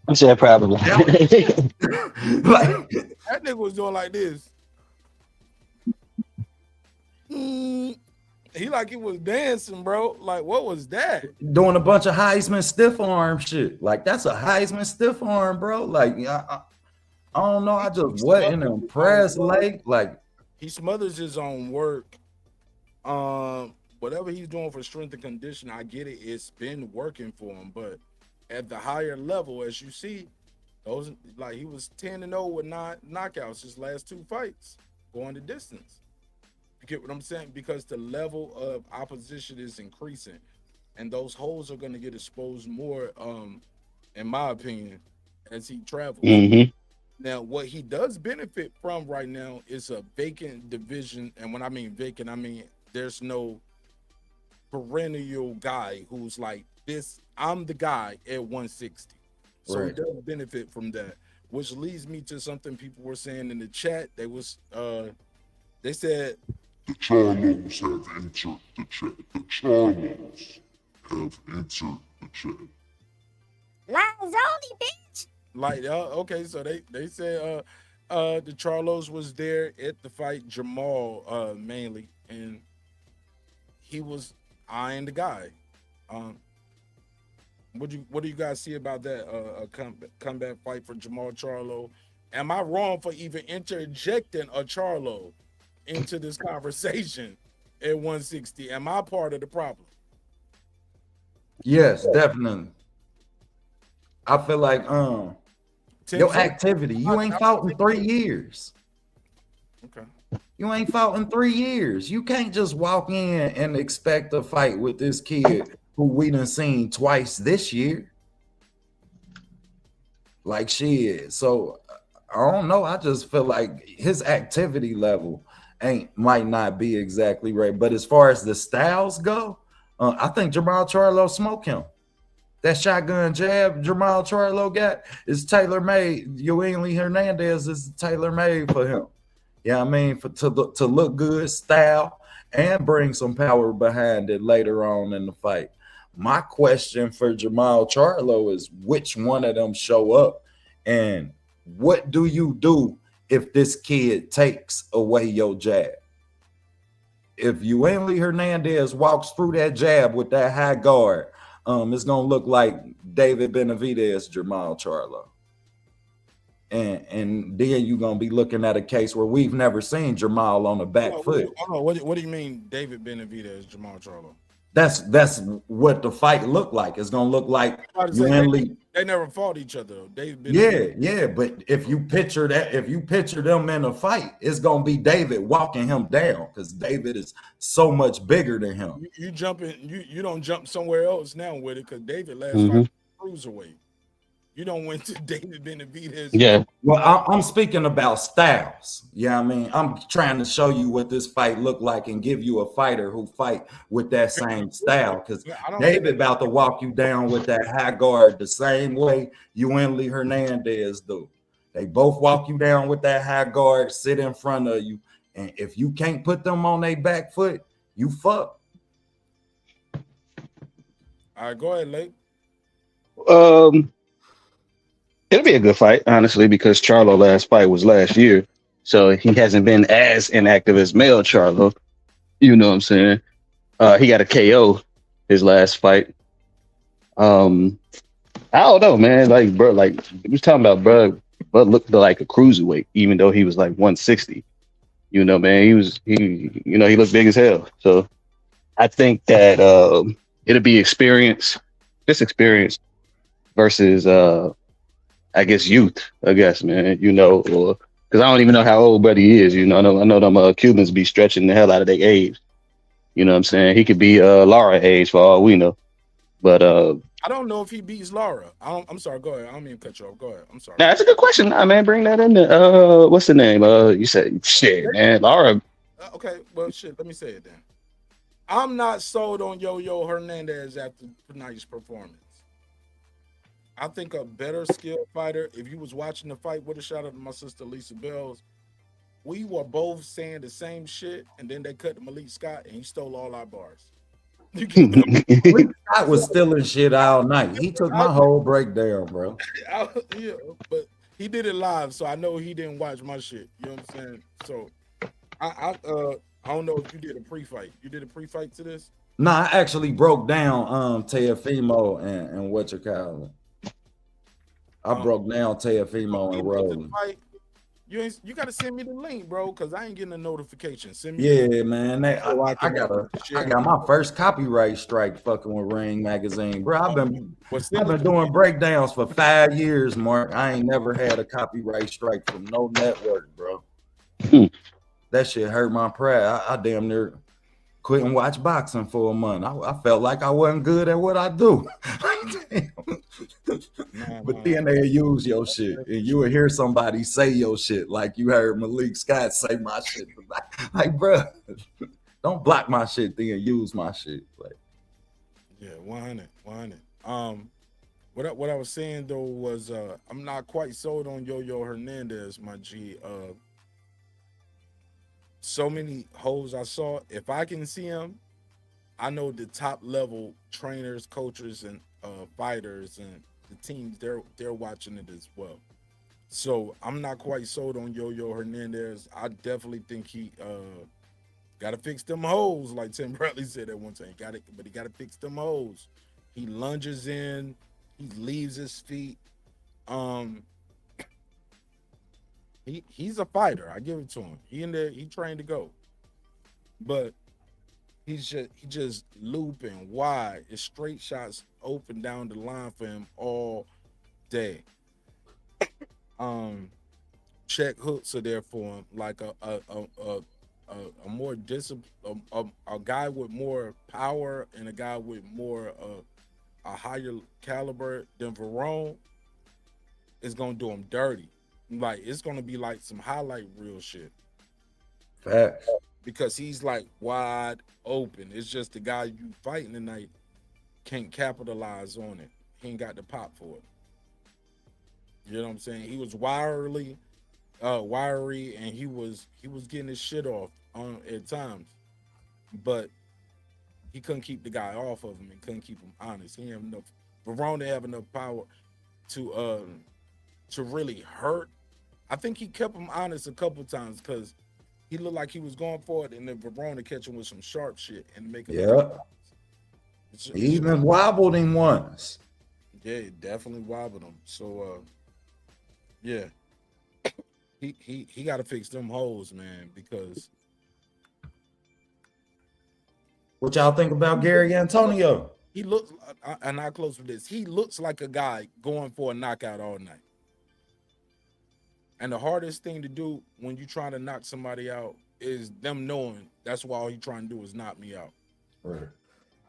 I said probably. That like That nigga was doing like this. Mm, he like he was dancing, bro. Like, what was that? doing a bunch of Heisman stiff arm shit. Like that's a Heisman stiff arm, bro. Like I don't know. I just He wasn't smothers his own impressed. work. Like He smothers his own work. Whatever he's doing for strength and condition, I get it. It's been working for him, but at the higher level, as you see, those like he was 10-0 with 9 knockouts his last 2 fights, going the distance. You get what I'm saying? Because the level of opposition is increasing, and those holes are going to get exposed more, in my opinion, as he travels. Hmm. Now, what he does benefit from right now is a vacant division, and when I mean vacant, I mean there's no perennial guy who's like this. I'm the guy at 160, so he right. does benefit from that. Which leads me to something people were saying in the chat. They said The Charlos have entered the chat. The Charlos have entered the chat. Lies only, bitch. like okay, so they said the Charlos was there at the fight, Jamal mainly, and he was eyeing the guy. Um, what do you guys see about that comeback fight for Jamal Charlo? Am I wrong for even interjecting a Charlo into this conversation at 160? Am I part of the problem? Yes, definitely. I feel like Tim, your some activity, you ain't I fought in 3 years. okay. You ain't fought in 3 years. You can't just walk in and expect to fight with this kid who we done seen twice this year. Like she is. So I don't know. I just feel like his activity level might not be exactly right. But as far as the styles go, I think Jamal Charlo smoke him. That shotgun jab Jamal Charlo got is tailor made. Yoeli Hernandez is tailor made for him. Yeah, I mean, to look good, style, and bring some power behind it later on in the fight. My question for Jamal Charlo is which one of them show up, and what do you do if this kid takes away your jab? If Yoeli Hernandez walks through that jab with that high guard, it's gonna look like David Benavidez, Jamal Charlo. And then you're gonna be looking at a case where we've never seen Jamal on the back foot. What do you mean David Benavidez, Jamal Charlo? That's what the fight looked like. It's gonna look like I was you say only they never fought each other. They've been yeah. But if you picture that, if you picture them in a fight, it's gonna be David walking him down because David is so much bigger than him. you jumping you don't jump somewhere else now with it because David last Hmm. fight was cruiserweight. You don't went to David Benavidez. Yeah. Well, I'm speaking about styles. Yeah, I mean, I'm trying to show you what this fight looked like and give you a fighter who fight with that same style. Because I don't think David about to walk you down with that high guard the same way Yoeli Hernandez do. They both walk you down with that high guard, sit in front of you, and if you can't put them on their back foot, you fuck. all right, go ahead, Lake. Um, it'll be a good fight, honestly, because Charlo last fight was last year, so he hasn't been as inactive as male Charlo. You know what I'm saying? He got a KO his last fight. Um, I don't know, man. Like, bro, like we was talking about, bro, but looked like a cruiserweight, even though he was like 160. You know, man, he looked big as hell. So I think that it'll be experience versus I guess youth, I guess, man, or because I don't even know how old Buddy is, I know them Cubans be stretching the hell out of their age. You know what I'm saying? He could be Lara age for all we know. But I don't know if he beats Lara. I'm sorry. Go ahead. I don't mean to cut you off. Go ahead. I'm sorry. now that's a good question. Nah, man, bring that in there. What's the name? You said shit, man. Lara. Okay. Well, shit. Let me say it then. I'm not sold on Yo Hernandez after tonight's performance. I think a better skilled fighter. If you was watching the fight, with a shout out to my sister Lisa Bells, we were both saying the same shit, and then they cut to Malik Scott, and he stole all our bars. You giving him Malik Scott was stealing shit all night. He took my whole breakdown, bro. yeah, but he did it live, so I know he didn't watch my shit. You know what I'm saying? So I don't know if you did a pre-fight. You did a pre-fight to this? Nah, I actually broke down Teofimo and what you call it. I broke down Teofimo and Rolling. You gotta send me the link, bro, because I ain't getting a notification. Send me Yeah, man. I got my first copyright strike fucking with Ring Magazine, bro. I've been doing breakdowns for 5 years, Mark. I ain't never had a copyright strike from no network, bro. That shit hurt my pride. I damn near couldn't watch boxing for a month. I felt like I wasn't good at what I do. But then they use your shit, and you would hear somebody say your shit, like you heard Malik Scott say my shit. Like, bro, don't block my shit, then use my shit. Like, yeah, 100. What I was saying though was I'm not quite sold on Yo-Yo Hernandez, my G. So many holes I saw. If I can see him, I know the top level trainers, coaches, and fighters and the teams they're watching it as well. So I'm not quite sold on Yo-Yo Hernandez. I definitely think he got to fix them holes, like Tim Bradley said at one time. But he got to fix them holes. He lunges in, he leaves his feet. He's a fighter. I give it to him. He in there. He trained to go, but he just looping wide. It's straight shots open down the line for him all day. Check hooks are there for him, like a more discipline, a guy with more power and a guy with more a higher caliber than Verone is gonna do him dirty. Like it's gonna be like some highlight reel shit. Facts. Because he's like wide open. It's just the guy you fighting tonight can't capitalize on it. He ain't got the pop for it. You know what I'm saying? He was wiry, and he was getting his shit off at times, but he couldn't keep the guy off of him and couldn't keep him honest. He didn't have enough. Verone didn't have enough power to really hurt. I think he kept him honest a couple times because he looked like he was going for it, and then Verone to catch him with some sharp shit and make him. Yeah. He even wobbled him once. Yeah, he definitely wobbled him. So, yeah, he got to fix them holes, man. Because what y'all think about Gary Antonio? He looks, and I'll close with this. He looks like a guy going for a knockout all night. And the hardest thing to do when you're trying to knock somebody out is them knowing that's why all he's trying to do is knock me out. Right.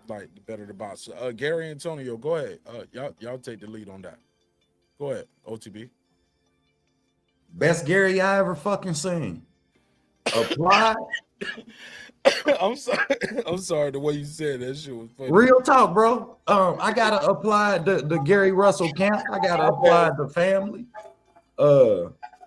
Like the better the boss. Gary Antonio, go ahead. Y'all take the lead on that. Go ahead, OTB. Best Gary I ever fucking seen. Apply. I'm sorry the way you said that shit was funny. Real talk, bro. I gotta apply the Gary Russell camp. I gotta apply the family.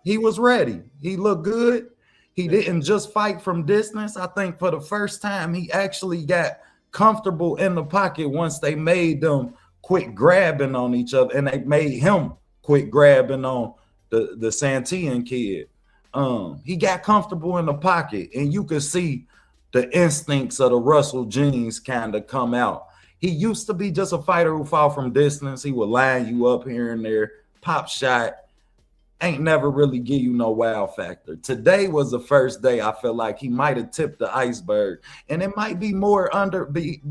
He was ready. He looked good. He didn't just fight from distance. I think for the first time, he actually got comfortable in the pocket once they made them quit grabbing on each other, and they made him quit grabbing on the Santillan kid. He got comfortable in the pocket, and you could see the instincts of the Russell genes kind of come out. He used to be just a fighter who fought from distance. He would line you up here and there, pop shot, ain't never really give you no wow factor. Today was the first day I feel like he might have tipped the iceberg, and it might be more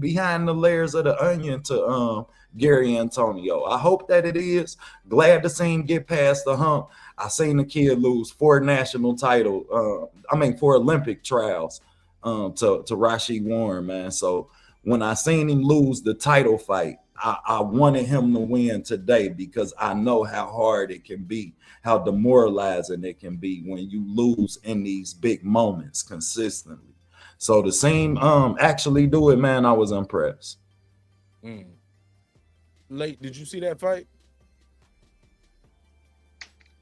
behind the layers of the onion to Gary Antonio. I hope that it is. Glad to see him get past the hump. I seen the kid lose 4 national title, 4 Olympic trials to Rashid Warren, man. So when I seen him lose the title fight, I wanted him to win today because I know how hard it can be, how demoralizing it can be when you lose in these big moments consistently. So to see him actually do it, man, I was impressed. Late, did you see that fight?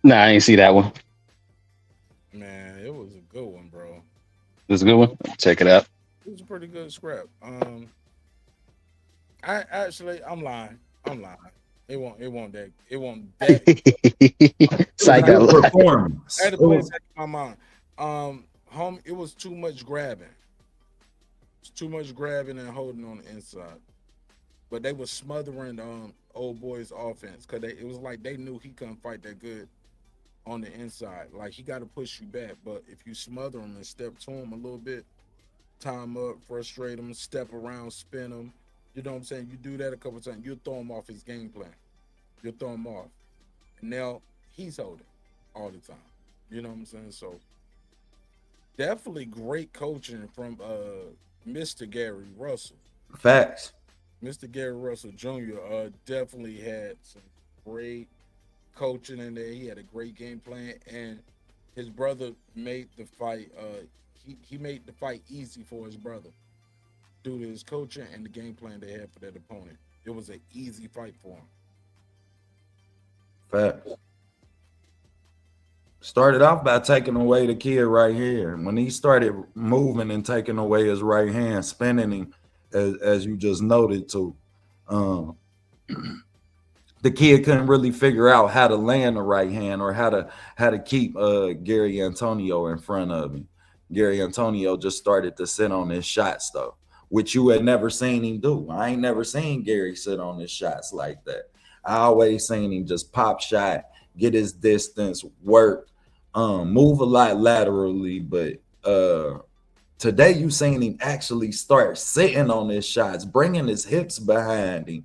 Nah, I ain't see that one. Man, it was a good one, bro. It was a good one. Check it out. It was a pretty good scrap. I'm lying. I'm lying. It won't that. It won't that. It was a Psych out good loud. I performance. had to play it back in my mind. Home. It was too much grabbing. It's too much grabbing and holding on the inside. But they was smothering old boy's offense because it was like they knew he couldn't fight that good on the inside. Like he got to push you back, but if you smother him and step to him a little bit, time up, frustrate him, step around, spin him. You know what I'm saying? You do that a couple times, you'll throw him off his game plan. You'll throw him off. And now he's holding all the time. You know what I'm saying? So definitely great coaching from Mr. Gary Russell. Facts. Mr. Gary Russell Jr. Definitely had some great coaching in there. He had a great game plan, and his brother made the fight. He made the fight easy for his brother due to his coaching and the game plan they had for that opponent. It was an easy fight for him. Facts. Started off by taking away the kid right here. When he started moving and taking away his right hand, spinning him, as you just noted to, the kid couldn't really figure out how to land the right hand or how to keep Gary Antonio in front of him. Gary Antonio just started to sit on his shots though, which you had never seen him do. I ain't never seen Gary sit on his shots like that. I always seen him just pop shot, get his distance, work, move a lot laterally, but today you seen him actually start sitting on his shots, bringing his hips behind him,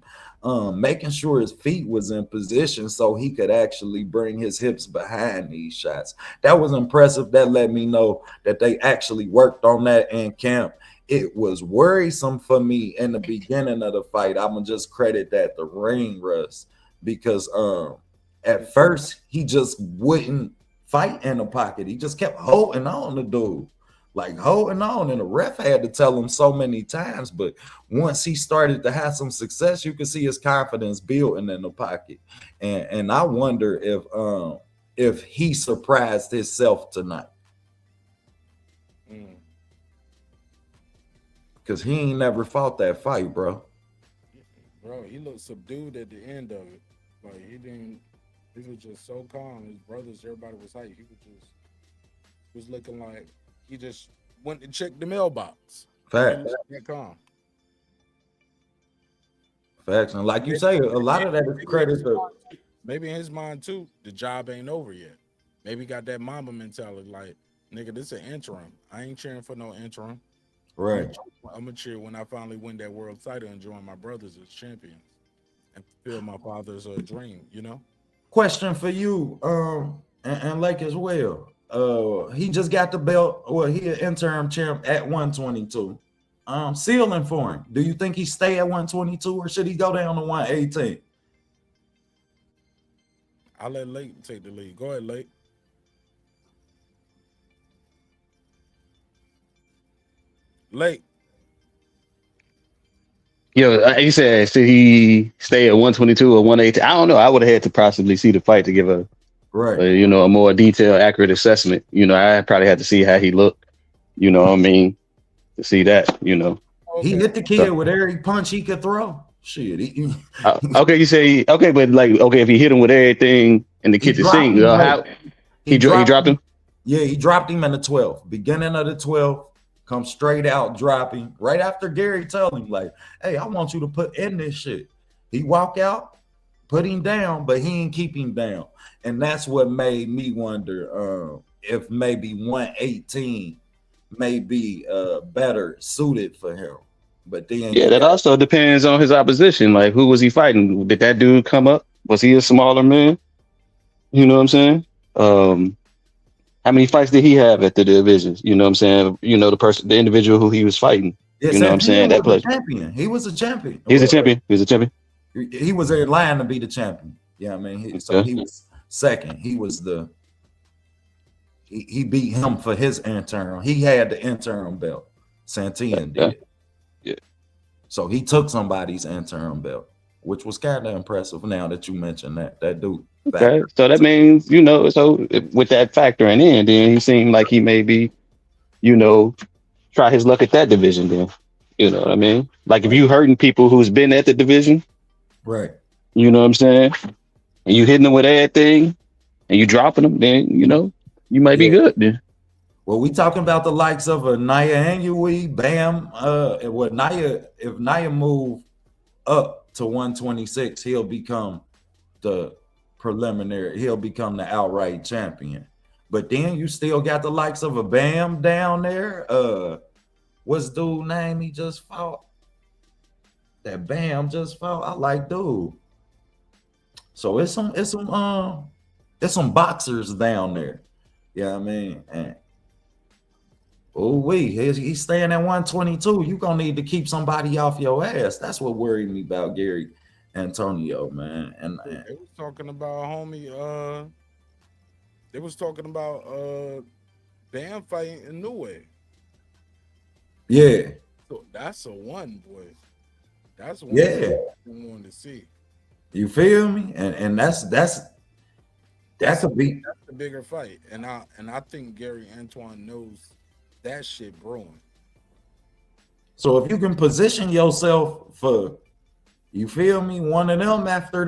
making sure his feet was in position so he could actually bring his hips behind these shots. That was impressive. That let me know that they actually worked on that in camp. It was worrisome for me in the beginning of the fight. I'm gonna just credit that to ring rust because at first he just wouldn't fight in the pocket. He just kept holding on the dude. Like holding on, and the ref had to tell him so many times. But once he started to have some success, you could see his confidence building in the pocket. And I wonder if he surprised himself tonight. Because he ain't never fought that fight, bro. Bro, he looked subdued at the end of it. Like he was just so calm. His brothers, everybody was hype. He was looking like he just went to check the mailbox. Facts. Calm. Facts. And like you say, a lot of that is credit to maybe in his mind too, the job ain't over yet. Maybe he got that Mamba mentality, like, nigga, this is an interim. I ain't cheering for no interim. right. I'm gonna cheer when I finally win that world title and join my brothers as champions and fulfill my father's dream, you know? Question for you, and Lake as well. He just got the belt. Well, he an interim champ at 122. Ceiling for him. Do you think he stay at 122 or should he go down to 118? I'll let Lake take the lead. Go ahead, Lake. Lake. Yo, you said should he stay at 122 or 118? I don't know. I would have had to possibly see the fight to give a more detailed, accurate assessment. I probably had to see how he looked. You know what I mean? To see that. He hit the kid with every punch he could throw. Shit. Okay, you say okay, but if he hit him with everything and the kid to sing, how he dropped him? Yeah, he dropped him in the 12th, beginning of the 12th. Come straight out, dropping right after Gary told him, like, hey, I want you to put in this shit. He walk out, put him down, but he ain't keep him down. And that's what made me wonder if maybe 118 may be better suited for him. But then that also depends on his opposition. Like, who was he fighting? Did that dude come up? Was he a smaller man? You know what I'm saying? How many fights did he have at the divisions? You know what I'm saying? The individual who he was fighting. Yes, you know what I'm saying? He was a champion. He was a champion. He was a champion. He was in line to be the champion. Yeah, I mean, he was second. He was he beat him for his interim. He had the interim belt. Santillan did. Yeah. So he took somebody's interim belt, which was kind of impressive. Now that you mentioned that dude. Okay, so that means so with that factoring in, then he seemed like he maybe try his luck at that division. Then You know what I mean? Like if you hurting people who's been at the division, Right. you know what I'm saying? And you hitting them with everything and you dropping them, then you might be Yeah. good then. Well, we talking about the likes of a Naya Anui, Bam. And what Naya, if Naya move up to 126, he'll become the preliminary. He'll become the outright champion. But then you still got the likes of a Bam down there. What's dude name he just fought? That Bam just fought. I like dude. So it's some boxers down there. Yeah, I mean, and he's staying at 122. You gonna need to keep somebody off your ass. That's what worried me about Gary Antonio, man. And They was talking about homie. They was talking about Bam fighting Inoue. yeah, So that's a one, boy. That's one yeah. I wanted to see. You feel me? And that could be. That's the bigger fight, and I think Gary Antoine knows that shit brewing. So if you can position yourself for, you feel me, one of them after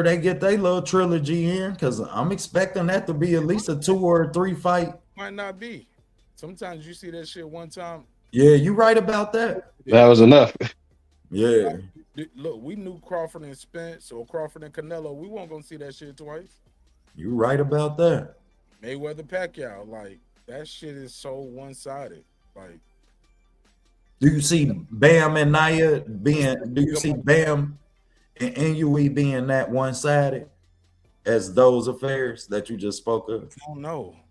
they get their little trilogy in, because I'm expecting that to be at least a 2 or a 3 fight. Might not be. Sometimes you see that shit one time. Yeah, you right about that. That was enough. Yeah. Look, we knew Crawford and Spence or Crawford and Canelo. We weren't gonna see that shit twice. You right about that. Mayweather Pacquiao, like that shit is so one-sided. Like, Do you see Bam and Naya being? Do you see Bam and Inui being that one-sided as those affairs that you just spoke of?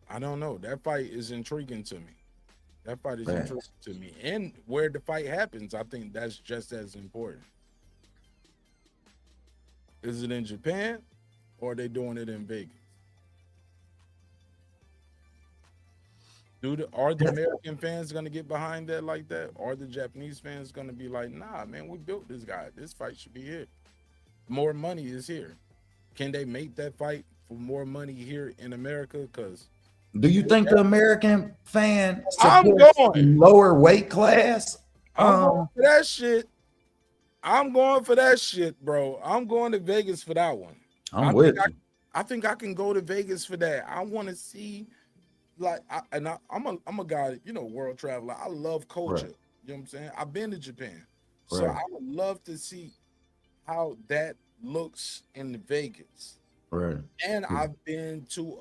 I don't know. That fight is intriguing to me. That fight is Right. intriguing to me. And where the fight happens, I think that's just as important. Is it in Japan or are they doing it in Vegas? Are the American fans going to get behind that like that? Or are the Japanese fans going to be like, nah, man, we built this guy. This fight should be here. More money is here. Can they make that fight for more money here in America? Because do you think the American fan I'm supports going lower weight class? I'm going for that shit. I'm going for that shit, bro. I'm going to Vegas for that one. I'm with you. I think I can go to Vegas for that. I want to see, like, I'm a guy, world traveler. I love culture. Right. You know what I'm saying? I've been to Japan, so Right. I would love to see how that looks in Vegas. Right. And I've been to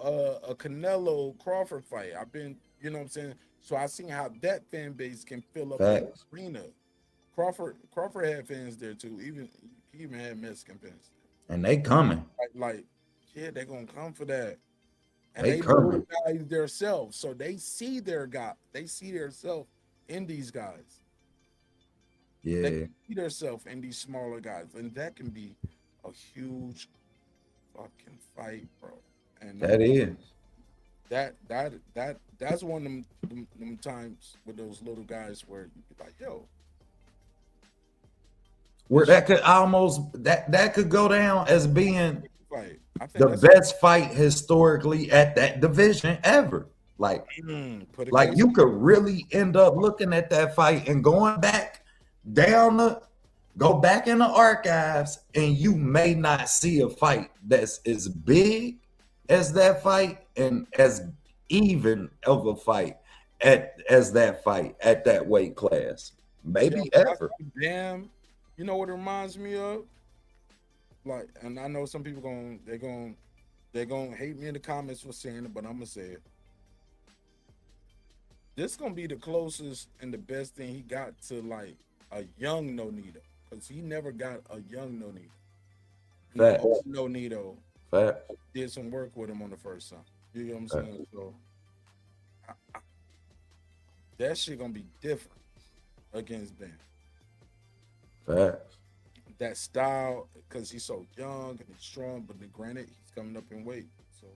a Canelo Crawford fight. I've been, you know what I'm saying? So I've seen how that fan base can fill up the arena. Crawford had fans there too. He even had Mexican fans. And they coming. Yeah, they're gonna come for that. And They they coming. know the guys themselves. So they see themselves in these guys. Yeah. They see themselves in these smaller guys. And that can be a huge fucking fight, bro. And That is. That's one of them times with those little guys where you be like, yo. Where that could almost that could go down as being Fight. I think the best fight historically at that division ever. Like you could really end up looking at that fight and going back go back in the archives, and you may not see a fight that's as big as that fight and as even of a fight as that fight at that weight class. Maybe ever. Damn, you know what it reminds me of? Like, and I know some people they're gonna hate me in the comments for saying it, but I'm gonna say it. This gonna be the closest and the best thing he got to like a young Nonito, because he never got a young Nonito. Facts. Nonito Facts. did some work with him on the first time. You know what I'm saying? So that shit gonna be different against Ben. Facts. That style, because he's so young and he's strong, but granted, he's coming up in weight. So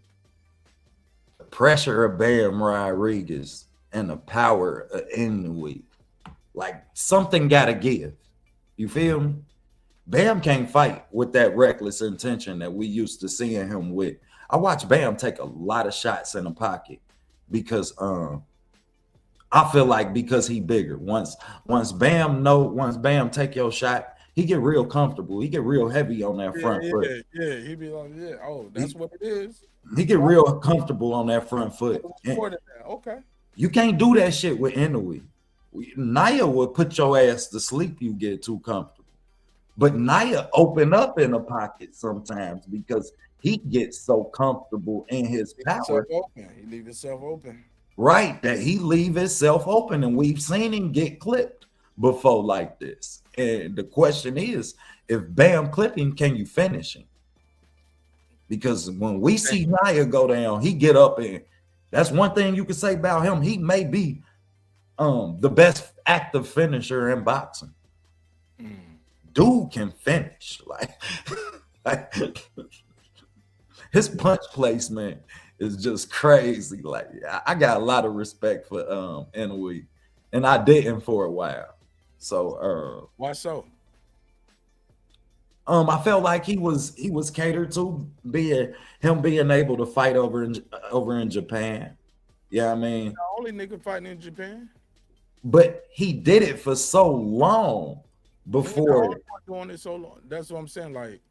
the pressure of Bam Rodriguez and the power of Inui, like something gotta give. You feel me? Bam can't fight with that reckless intention that we used to seeing him with. I watched Bam take a lot of shots in the pocket because I feel like because he bigger. Once Bam take your shot, he get real comfortable. He get real heavy on that front foot. Yeah. He be like, yeah. Oh, that's what it is. He get real comfortable on that front foot. More than that. Okay. You can't do that shit with Inoue. Naya will put your ass to sleep. You get too comfortable. But Naya open up in a pocket sometimes because he gets so comfortable in his power. He leave himself open. Right, that he leave himself open, and we've seen him get clipped before like this. And the question is, if Bam clip him, can you finish him? Because when we see Naya go down, he get up, and that's one thing you can say about him. He may be the best active finisher in boxing. Dude can finish. Like his punch placement is just crazy. Like I got a lot of respect for Inoue, and I didn't for a while. So why so? I felt like he was catered to, being able to fight over in Japan. Yeah, I mean, The only nigga fighting in Japan. but he did it for so long before. Doing it so long. That's what I'm saying. Like,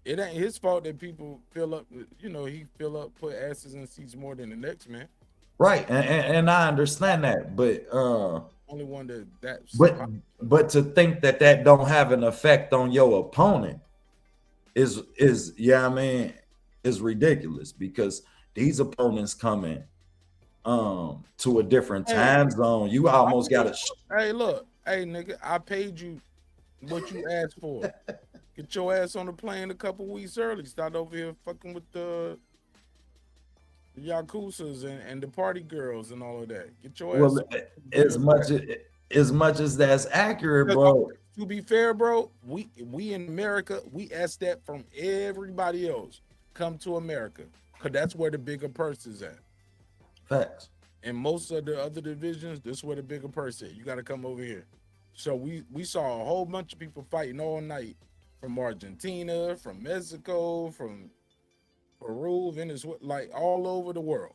it ain't his fault that people fill up. He put asses in seats more than the next man. Right, and I understand that, but Only one that's. But to think that don't have an effect on your opponent is yeah, I mean, is ridiculous, because these opponents coming to a different time zone. You almost got to. Hey, look, hey nigga, I paid you what you asked for. Get your ass on the plane a couple weeks early. Start over here fucking with the Yakuzas and the party girls and all of that. Get your ass. As much as that's accurate, bro. To be fair, bro, we in America, we ask that from everybody else. Come to America, because that's where the bigger purse is at. Facts. And most of the other divisions, this is where the bigger purse is. You got to come over here. So we saw a whole bunch of people fighting all night from Argentina, from Mexico, from Peru, Venezuela, like all over the world.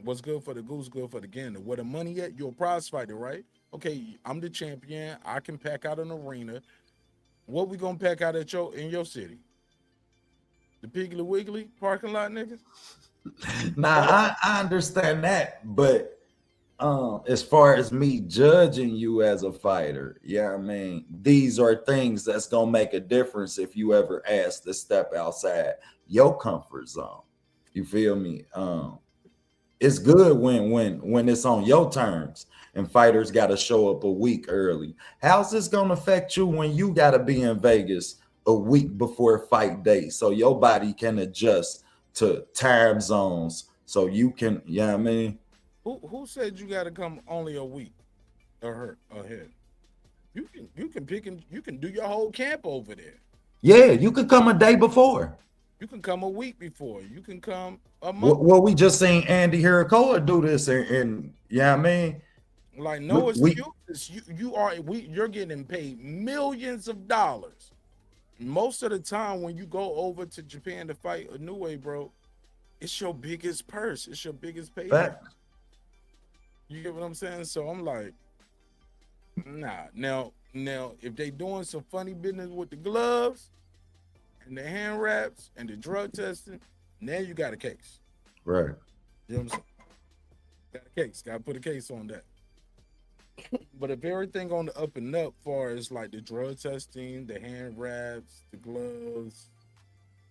What's good for the goose, good for the gander. Where the money at? You're a prize fighter, right? Okay, I'm the champion. I can pack out an arena. What we gonna pack out in your city? The Piggly Wiggly parking lot, nigga? Nah, I understand that, but as far as me judging you as a fighter, yeah, I mean, these are things that's gonna make a difference if you ever ask to step outside your comfort zone. You feel me? It's good when it's on your terms and fighters got to show up a week early. How's this gonna affect you when you got to be in Vegas a week before fight day so your body can adjust to time zones so you can, yeah, I mean. Who said you got to come only a week ahead? You can pick and you can do your whole camp over there. Yeah, you could come a day before. You can come a week before. You can come a month. Well, we just seen Andy Hirakoa do this, and yeah, I mean, like no excuses. You're getting paid millions of dollars. Most of the time when you go over to Japan to fight Inoue, bro, it's your biggest purse. It's your biggest payday. You get what I'm saying? So I'm like, nah. Now, if they doing some funny business with the gloves and the hand wraps and the drug testing, now you got a case. Right. You know what I'm saying? Got a case. Got to put a case on that. But if everything on the up and up, far as like the drug testing, the hand wraps, the gloves,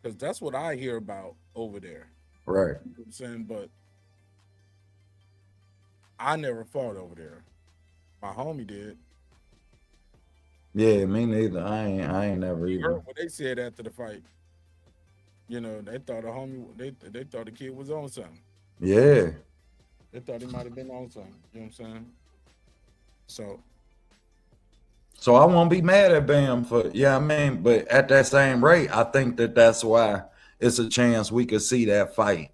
because that's what I hear about over there. Right. You know what I'm saying? But I never fought over there. My homie did. Yeah, me neither. I ain't never You either. heard what they said after the fight. You know, they thought they thought the kid was on something. Yeah. They thought he might have been on something. You know what I'm saying? So I won't be mad at Bam for, yeah, I mean, but at that same rate, I think that's why it's a chance we could see that fight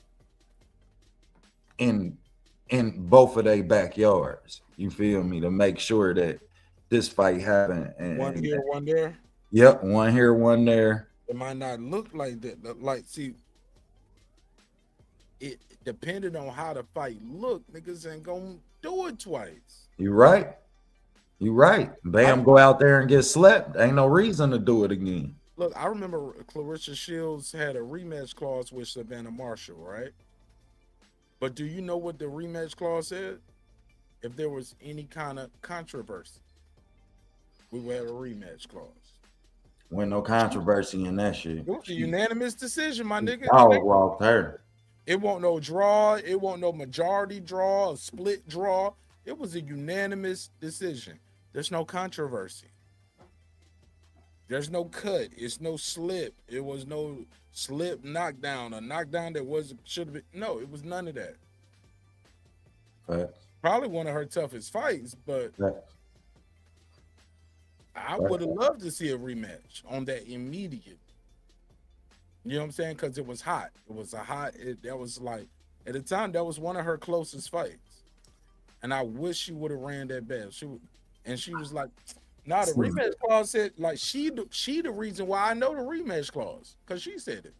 in both of their backyards. You feel me? To make sure that this fight happened. And one here, one there. Yep, one here, one there. It might not look like that. Like, see, it depending on how the fight look, niggas ain't gonna do it twice. You right. Bam, go out there and get slept. Ain't no reason to do it again. Look, I remember Clarissa Shields had a rematch clause with Savannah Marshall, right? But do you know what the rematch clause said? If there was any kind of controversy, we would have a rematch clause. When no controversy in that shit. It was a unanimous decision, my nigga. Dog walked her. It won't no draw. It won't no majority draw, a split draw. It was a unanimous decision. There's no controversy. There's no cut. It's no slip. It was no slip knockdown. A knockdown that should have been. No, it was none of that. Probably one of her toughest fights, but I would have loved to see a rematch on that immediate. You know what I'm saying? Because it was hot. It was that was like, at the time, that was one of her closest fights. And I wish she would have ran that bad. She was like, nah, the rematch clause said, like, she the reason why I know the rematch clause, because she said it.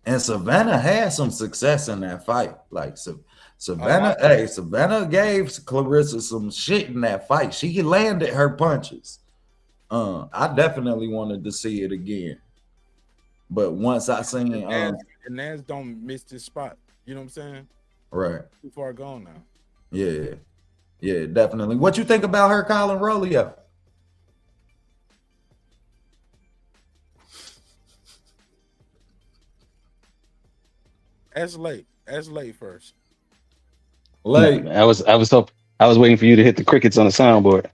And Savannah had some success in that fight. Like, Savannah, Savannah gave Clarissa some shit in that fight. She landed her punches. I definitely wanted to see it again. But once I seen and Nance don't miss this spot. You know what I'm saying? Right. Too far gone now. Yeah. Yeah, definitely. What you think about her calling Rolio? That's late. That's late first. Late. I was waiting for you to hit the crickets on the soundboard.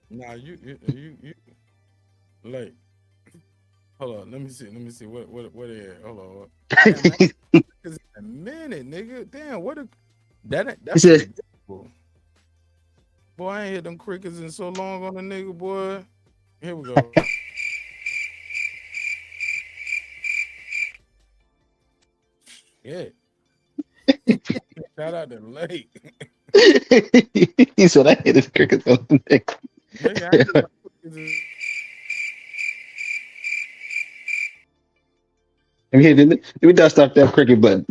Nah, you late. Hold on, let me see what it is. Hold on. Damn, it's a minute, nigga. Damn, that's boy, I ain't hit them crickets in so long on the nigga, boy. Here we go. Yeah. Shout out to Lake. He said I hit his crickets on the neck. Nigga, I hit my crickets Let me dust off that cricket button.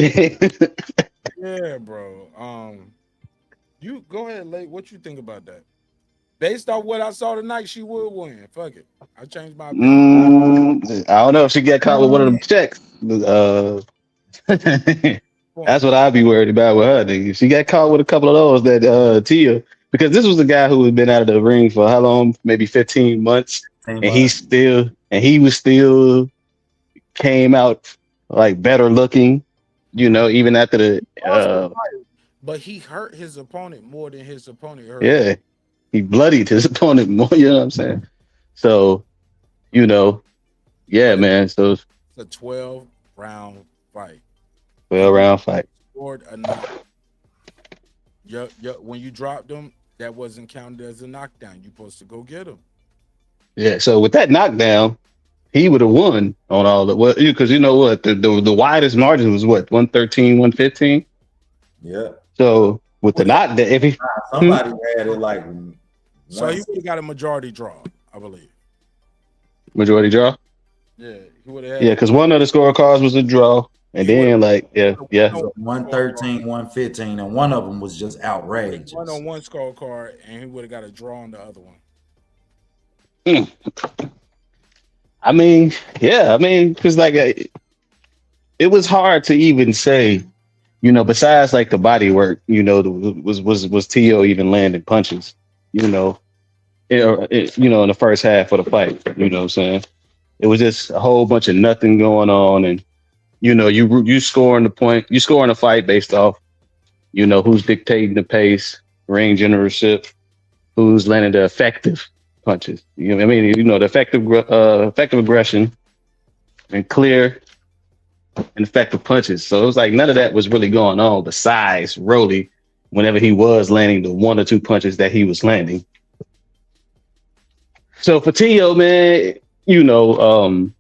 Yeah, bro. You go ahead, Lake. What you think about that? Based off what I saw tonight, she would win. Fuck it. I changed my opinion. I don't know if she get caught with one of them checks. That's what I'd be worried about with her. Nigga. If she got caught with a couple of those, that Tia, because this was the guy who had been out of the ring for how long? Maybe 15 months, and he was still came out like better looking, you know, even after the. But he hurt his opponent more than his opponent hurt. Yeah, he bloodied his opponent more. You know what I'm saying? So, you know, yeah, man. So it's a 12-round fight. 12-round fight. Scored a knock. When you dropped him, that wasn't counted as a knockdown. You're supposed to go get him. Yeah. So with that knockdown, he would have won on all the because you know what the widest margin was what 113, 115. Yeah. So with the knockdown, if somebody had it like, so he would have got a majority draw, I believe. Majority draw. Yeah, he would have. Yeah, because one of the scorecards was a draw. And then, like, yeah. 113, 115, and one of them was just outrageous. One on one scorecard, and he would have got a draw on the other one. I mean, because like it was hard to even say, you know, besides like the body work, you know, was Tio even landing punches, you know, in the first half of the fight, you know what I'm saying? It was just a whole bunch of nothing going on, and you know, you scoring the point, you scoring the fight based off, you know, who's dictating the pace, ring generalship, who's landing the effective punches. You know what I mean? You know, the effective aggression and clear and effective punches. So it was like none of that was really going on besides Rolly whenever he was landing the one or two punches that he was landing. So for Tio, man, you know,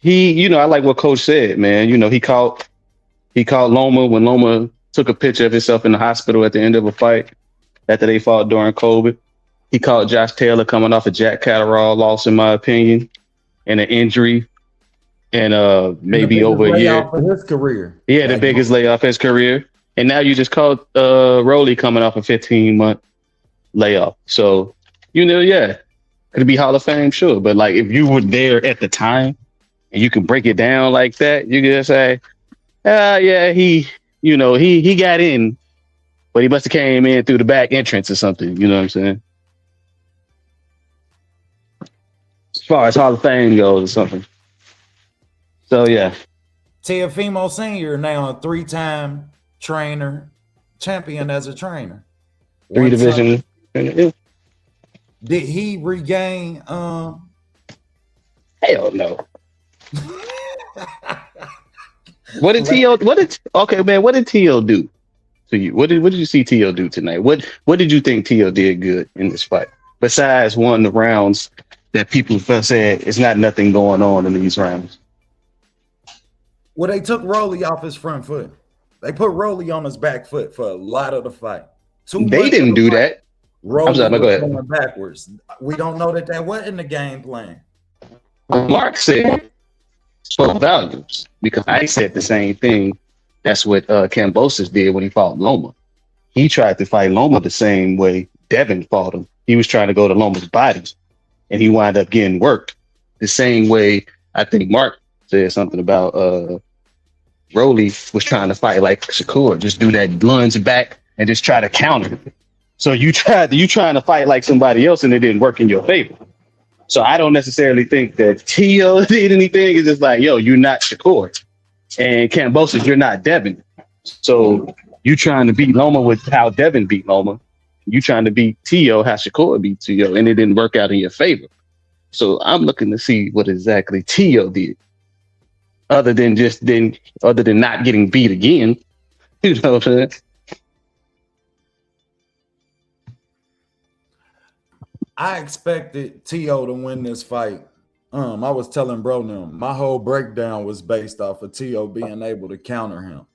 I like what Coach said, man. You know, he caught Loma when Loma took a picture of himself in the hospital at the end of a fight after they fought during COVID. He caught Josh Taylor coming off a Jack Catterall loss, in my opinion, and an injury and And the maybe biggest over a year. layoff of his career. He had the Like, biggest layoff of his career, and now you just called Roley coming off a 15-month layoff. So yeah, could it be Hall of Fame? Sure, but like if you were there at the time and you can break it down like that, you can just say, yeah, he got in, but he must have came in through the back entrance or something. You know what I'm saying? As far as Hall of Fame goes or something. So yeah. Teofimo Senior now a 3-time trainer, champion as a trainer. 3 division. Did he regain? Hell no. What did T.O. What did T.O. do to you? What did you see T.O. do tonight? What did you think T.O. did good in this fight? Besides one of the rounds that people said it's not nothing going on in these rounds. Well, they took Roley off his front foot. They put Roley on his back foot for a lot of the fight. They didn't do that. Roley I'm sorry, go ahead. going backwards. We don't know that wasn't the game plan. Mark said spoke values because I said the same thing. That's what Kambosos did when he fought Loma. He tried to fight Loma the same way Devin fought him. He was trying to go to Loma's body, and he wound up getting worked the same way. I think Mark said something about Roley was trying to fight like Shakur, just do that lunge back and just try to counter. So you trying to fight like somebody else, and it didn't work in your favor. So I don't necessarily think that T.O. did anything. It's just like, yo, you're not Shakur. And Kambosos, you're not Devin. So you trying to beat Loma with how Devin beat Loma. You trying to beat T.O. how Shakur beat T.O. And it didn't work out in your favor. So I'm looking to see what exactly T.O. did. Other than not getting beat again. You know what I'm saying? I expected T.O. to win this fight. I was telling bro now, my whole breakdown was based off of T.O. being able to counter him.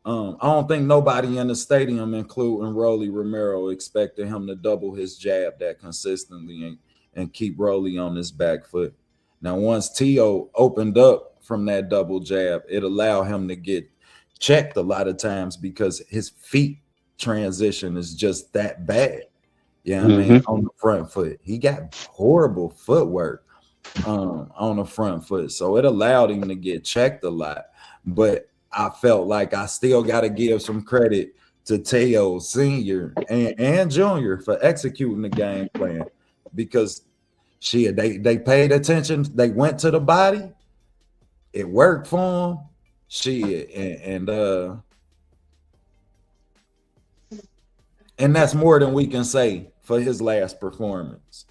I don't think nobody in the stadium, including Rolando Romero, expected him to double his jab that consistently and keep Rolly on his back foot. Now, once T.O. opened up from that double jab, it allowed him to get checked a lot of times because his feet transition is just that bad. Yeah, I mean, on the front foot, he got horrible footwork on the front foot, so it allowed him to get checked a lot. But I felt like I still got to give some credit to Teo Senior and Junior for executing the game plan because they paid attention, they went to the body, it worked for them. And that's more than we can say for his last performance,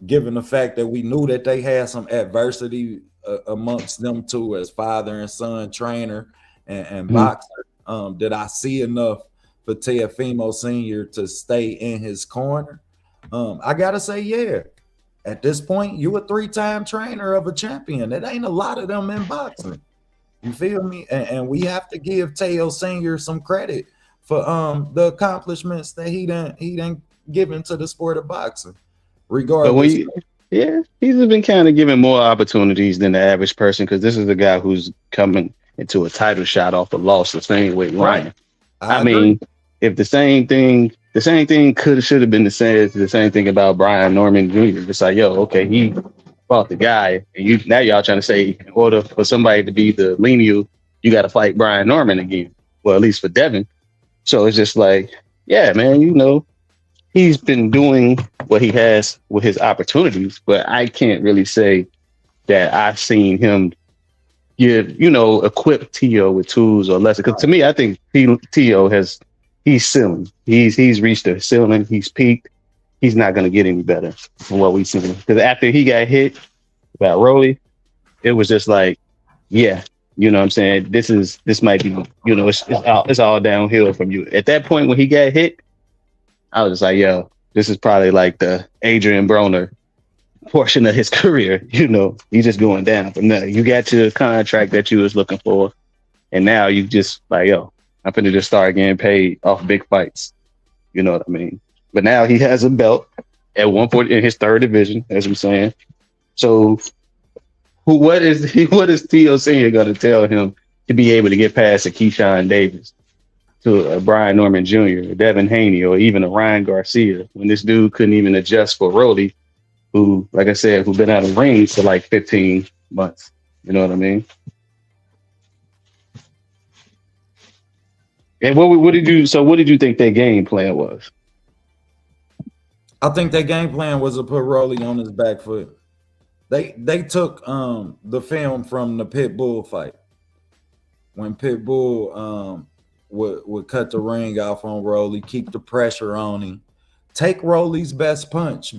given the fact that we knew that they had some adversity amongst them two as father and son trainer and boxer. Did I see enough for Teofimo Sr. to stay in his corner? I gotta say, yeah. At this point, you a 3-time trainer of a champion. It ain't a lot of them in boxing. You feel me? And we have to give Teo Sr. some credit for the accomplishments that he done given to the sport of boxing. Regardless, he's been kind of given more opportunities than the average person because this is a guy who's coming into a title shot off a loss the same way Ryan. I mean, if the same thing should have been the same thing about Brian Norman Jr. It's like, yo, okay, he fought the guy, and now y'all trying to say in order for somebody to be the lineal, you got to fight Brian Norman again. Well, at least for Devin. So it's just like, yeah, man, he's been doing what he has with his opportunities, but I can't really say that I've seen him equip T.O. with tools or lessons. Because to me, I think T.O. he's ceiling. He's reached a ceiling. He's peaked. He's not going to get any better from what we've seen. Because after he got hit by Rolly, it was just like, yeah, you know what I'm saying? This might be, it's all downhill from you. At that point when he got hit, I was just like, yo, this is probably like the Adrian Broner portion of his career. He's just going down from there. You got your contract that you was looking for, and now you just like, yo, I'm finna just start getting paid off big fights. You know what I mean? But now he has a belt at 140 in his third division, as we're saying. So what is Tio Senior going to tell him to be able to get past a Keyshawn Davis, to a Brian Norman Jr., a Devin Haney, or even a Ryan Garcia, when this dude couldn't even adjust for Rolly, who, like I said, who been out of rings for like 15 months. You know what I mean? And what did you? So what did you think their game plan was? I think their game plan was to put Rolly on his back foot. They took the film from the Pitbull fight when Pitbull would cut the ring off on Rolly, keep the pressure on him, take Rolly's best punch,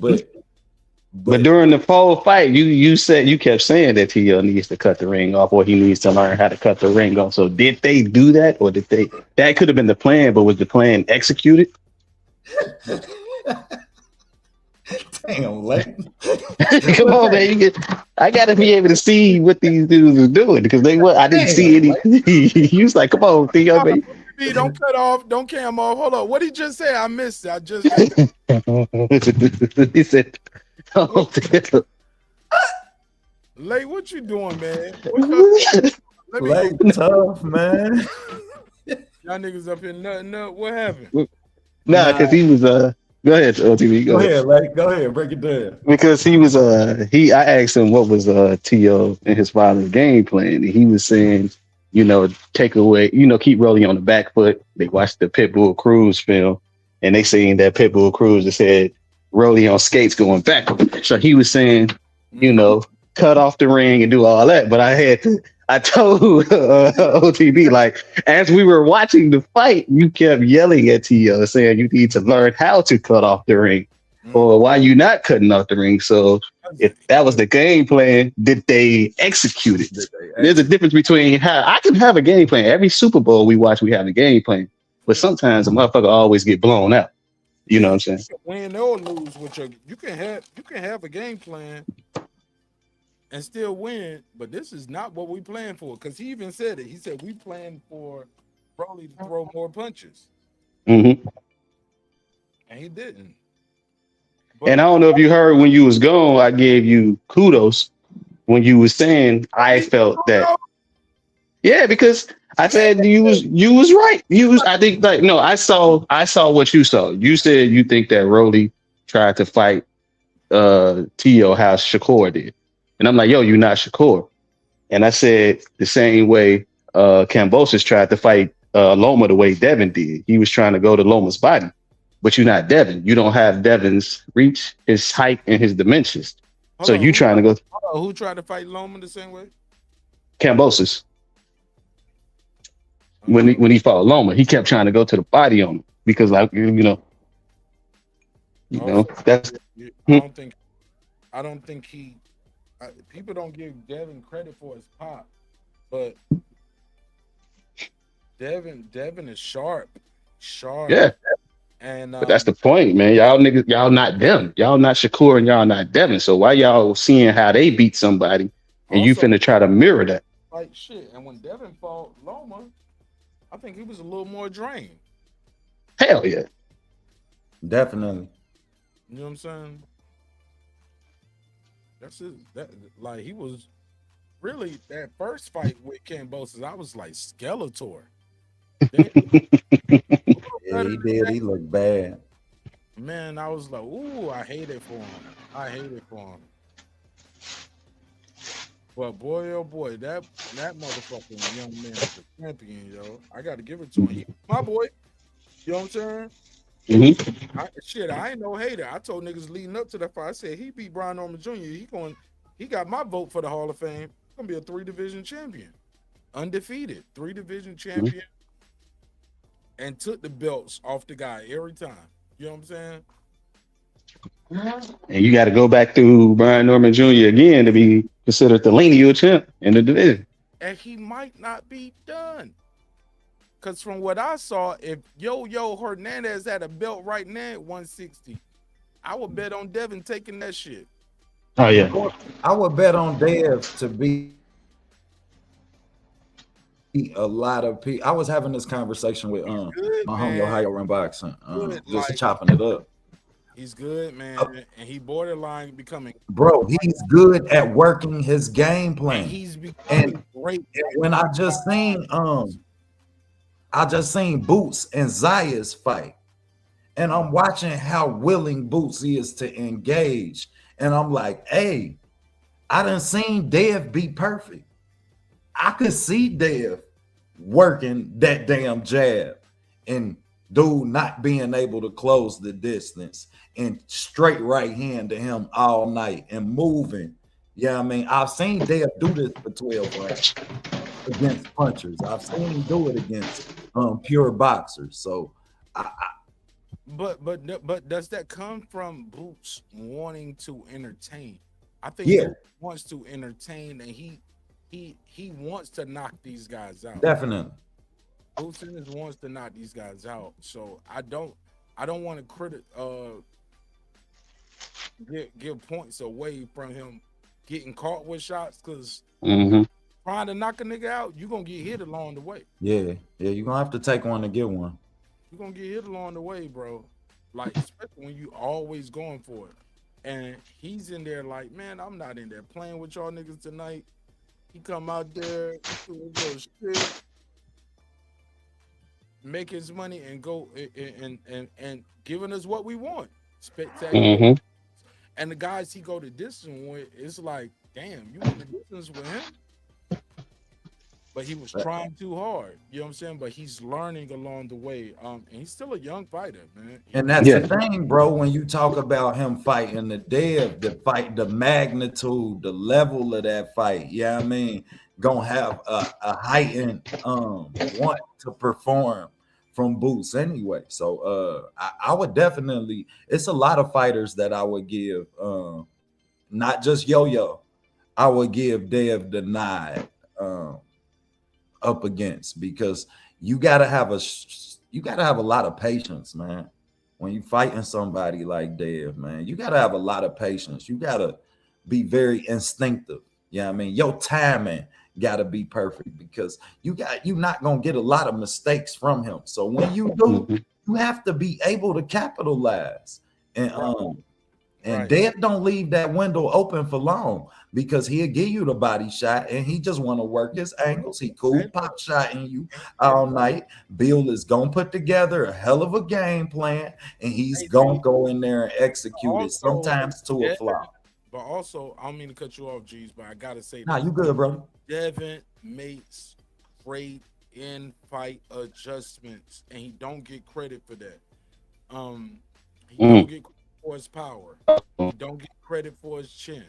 but during the whole fight, you kept saying that he needs to cut the ring off, or he needs to learn how to cut the ring off. So did they do that, or did they? That could have been the plan, but was the plan executed? Damn, Leighton. Come on, man! I got to be able to see what these dudes are doing because I didn't see any. He was like, "Come on, Theo, baby." Don't cut off, don't cam off. Hold on, what did he just say? I missed it. I just he said. Oh, Lay, what you doing, man? Lay tough, man. Y'all niggas up here nutting. What happened? Nah, because he was Go ahead, OTV. Go ahead, Lay. Go ahead, break it down. Because he was I asked him what was T.O. and his father's game plan, and he was saying, take away, keep Rolly on the back foot. They watched the Pitbull Cruise film, and they seen that Pitbull Cruise that said Rolly on skates going backward. So he was saying, cut off the ring and do all that. But I told OTB, like, as we were watching the fight, you kept yelling at T.O. saying you need to learn how to cut off the ring. Or why you not cutting off the ring? So if that was the game plan, did they execute it? There's a difference between I can have a game plan. Every Super Bowl we watch, we have a game plan. But sometimes a motherfucker always get blown out. You know what I'm saying? Win or lose with you can have a game plan and still win, but this is not what we planned for. Because he even said it. He said we planned for Broly to throw more punches, mm-hmm. and he didn't. But, and I don't know if you heard when you was gone, I gave you kudos when you was saying I felt that. Yeah, because I said you was right. I saw what you saw. You said you think that Rolly tried to fight T.O. how Shakur did. And I'm like, yo, you're not Shakur. And I said the same way Kambosos tried to fight Loma the way Devin did. He was trying to go to Loma's body, but you're not Devin. You don't have Devin's reach, his height, and his dimensions. Trying to go. Who tried to fight Loma the same way? Kambosos. When he fought Loma, he kept trying to go to the body on him because, like, that's. I don't think he. People don't give Devin credit for his pop, but Devin is sharp. Yeah. And but that's the point, man. Y'all niggas, y'all not them. Y'all not Shakur and y'all not Devin. So why y'all seeing how they beat somebody and also, you finna try to mirror that? Like shit. And when Devin fought Loma, I think he was a little more drained. Hell yeah. Definitely. You know what I'm saying? He was really that first fight with Kambosos, I was like Skeletor. Yeah, he did. He looked bad. Man, I was like, ooh, I hate it for him. But boy, oh boy, that motherfucking young man is a champion, yo. I got to give it to him. He, my boy. You know what I'm saying? Mm-hmm. I ain't no hater. I told niggas leading up to that fight, I said he beat Brian Norman Jr. He got my vote for the Hall of Fame. He's gonna be a 3-division champion. Undefeated. 3-division champion. Mm-hmm. And took the belts off the guy every time. You know what I'm saying? And you got to go back to Brian Norman Jr. again to be considered the lineal champ in the division. And he might not be done. Because from what I saw, if Yo Hernandez had a belt right now at 160, I would bet on Devin taking that shit. Oh, yeah. I would bet on Dev to beat a lot of people. I was having this conversation with my homie Ohio Run Boxing, just chopping it up. He's good, man, and he borderline becoming, Bro, he's good at working his game and plan. he's And, becoming great. and when I just seen Boots and Zaya's fight, and I'm watching how willing Boots is to engage, and I'm like, hey, I done seen Dev be perfect. I could see Dev working that damn jab and dude not being able to close the distance and straight right hand to him all night and moving. Yeah, I mean, I've seen Dev do this for 12 rounds against punchers. I've seen him do it against pure boxers. So But does that come from Boots wanting to entertain? I think yeah, Boots wants to entertain, and he wants to knock these guys out. definitely. Boots wants to knock these guys out. So I don't want to give points away from him getting caught with shots, because trying to knock a nigga out, you're gonna get hit along the way. Yeah, you're gonna have to take one to get one. You're gonna get hit along the way, bro. Like, especially when you always going for it. And he's in there like, man, I'm not in there playing with y'all niggas tonight. He come out there, do a little shit, make his money, and go and giving us what we want. Spectacular. And the guys he go to distance with, it's like, damn, you went to distance with him. But he was trying too hard. You know what I'm saying? But he's learning along the way. And he's still a young fighter, man. And that's the thing, bro. When you talk about him fighting the Dev, the fight, the magnitude, the level of that fight, yeah, I mean, gonna have a heightened want to perform from Boots anyway. So I would definitely, it's a lot of fighters that I would give, not just Yo-Yo, I would give Dev the nod up against, because you gotta have a lot of patience, man. When you fighting somebody like Dev, man, you gotta have a lot of patience. You gotta be very instinctive. Yeah, I mean, your timing gotta be perfect, because you're not gonna get a lot of mistakes from him. So when you do, you have to be able to capitalize. And Dev don't leave that window open for long, because he'll give you the body shot and he just want to work his angles. He cool pop shotting you all night. Bill is gonna put together a hell of a game plan, and he's gonna go in there and execute it, sometimes to a flop. But also, I don't mean to cut you off, G's, but I gotta say, nah, you good, brother. Devin makes great in-fight adjustments, and he don't get credit for that. He don't get credit for his power. He don't get credit for his chin.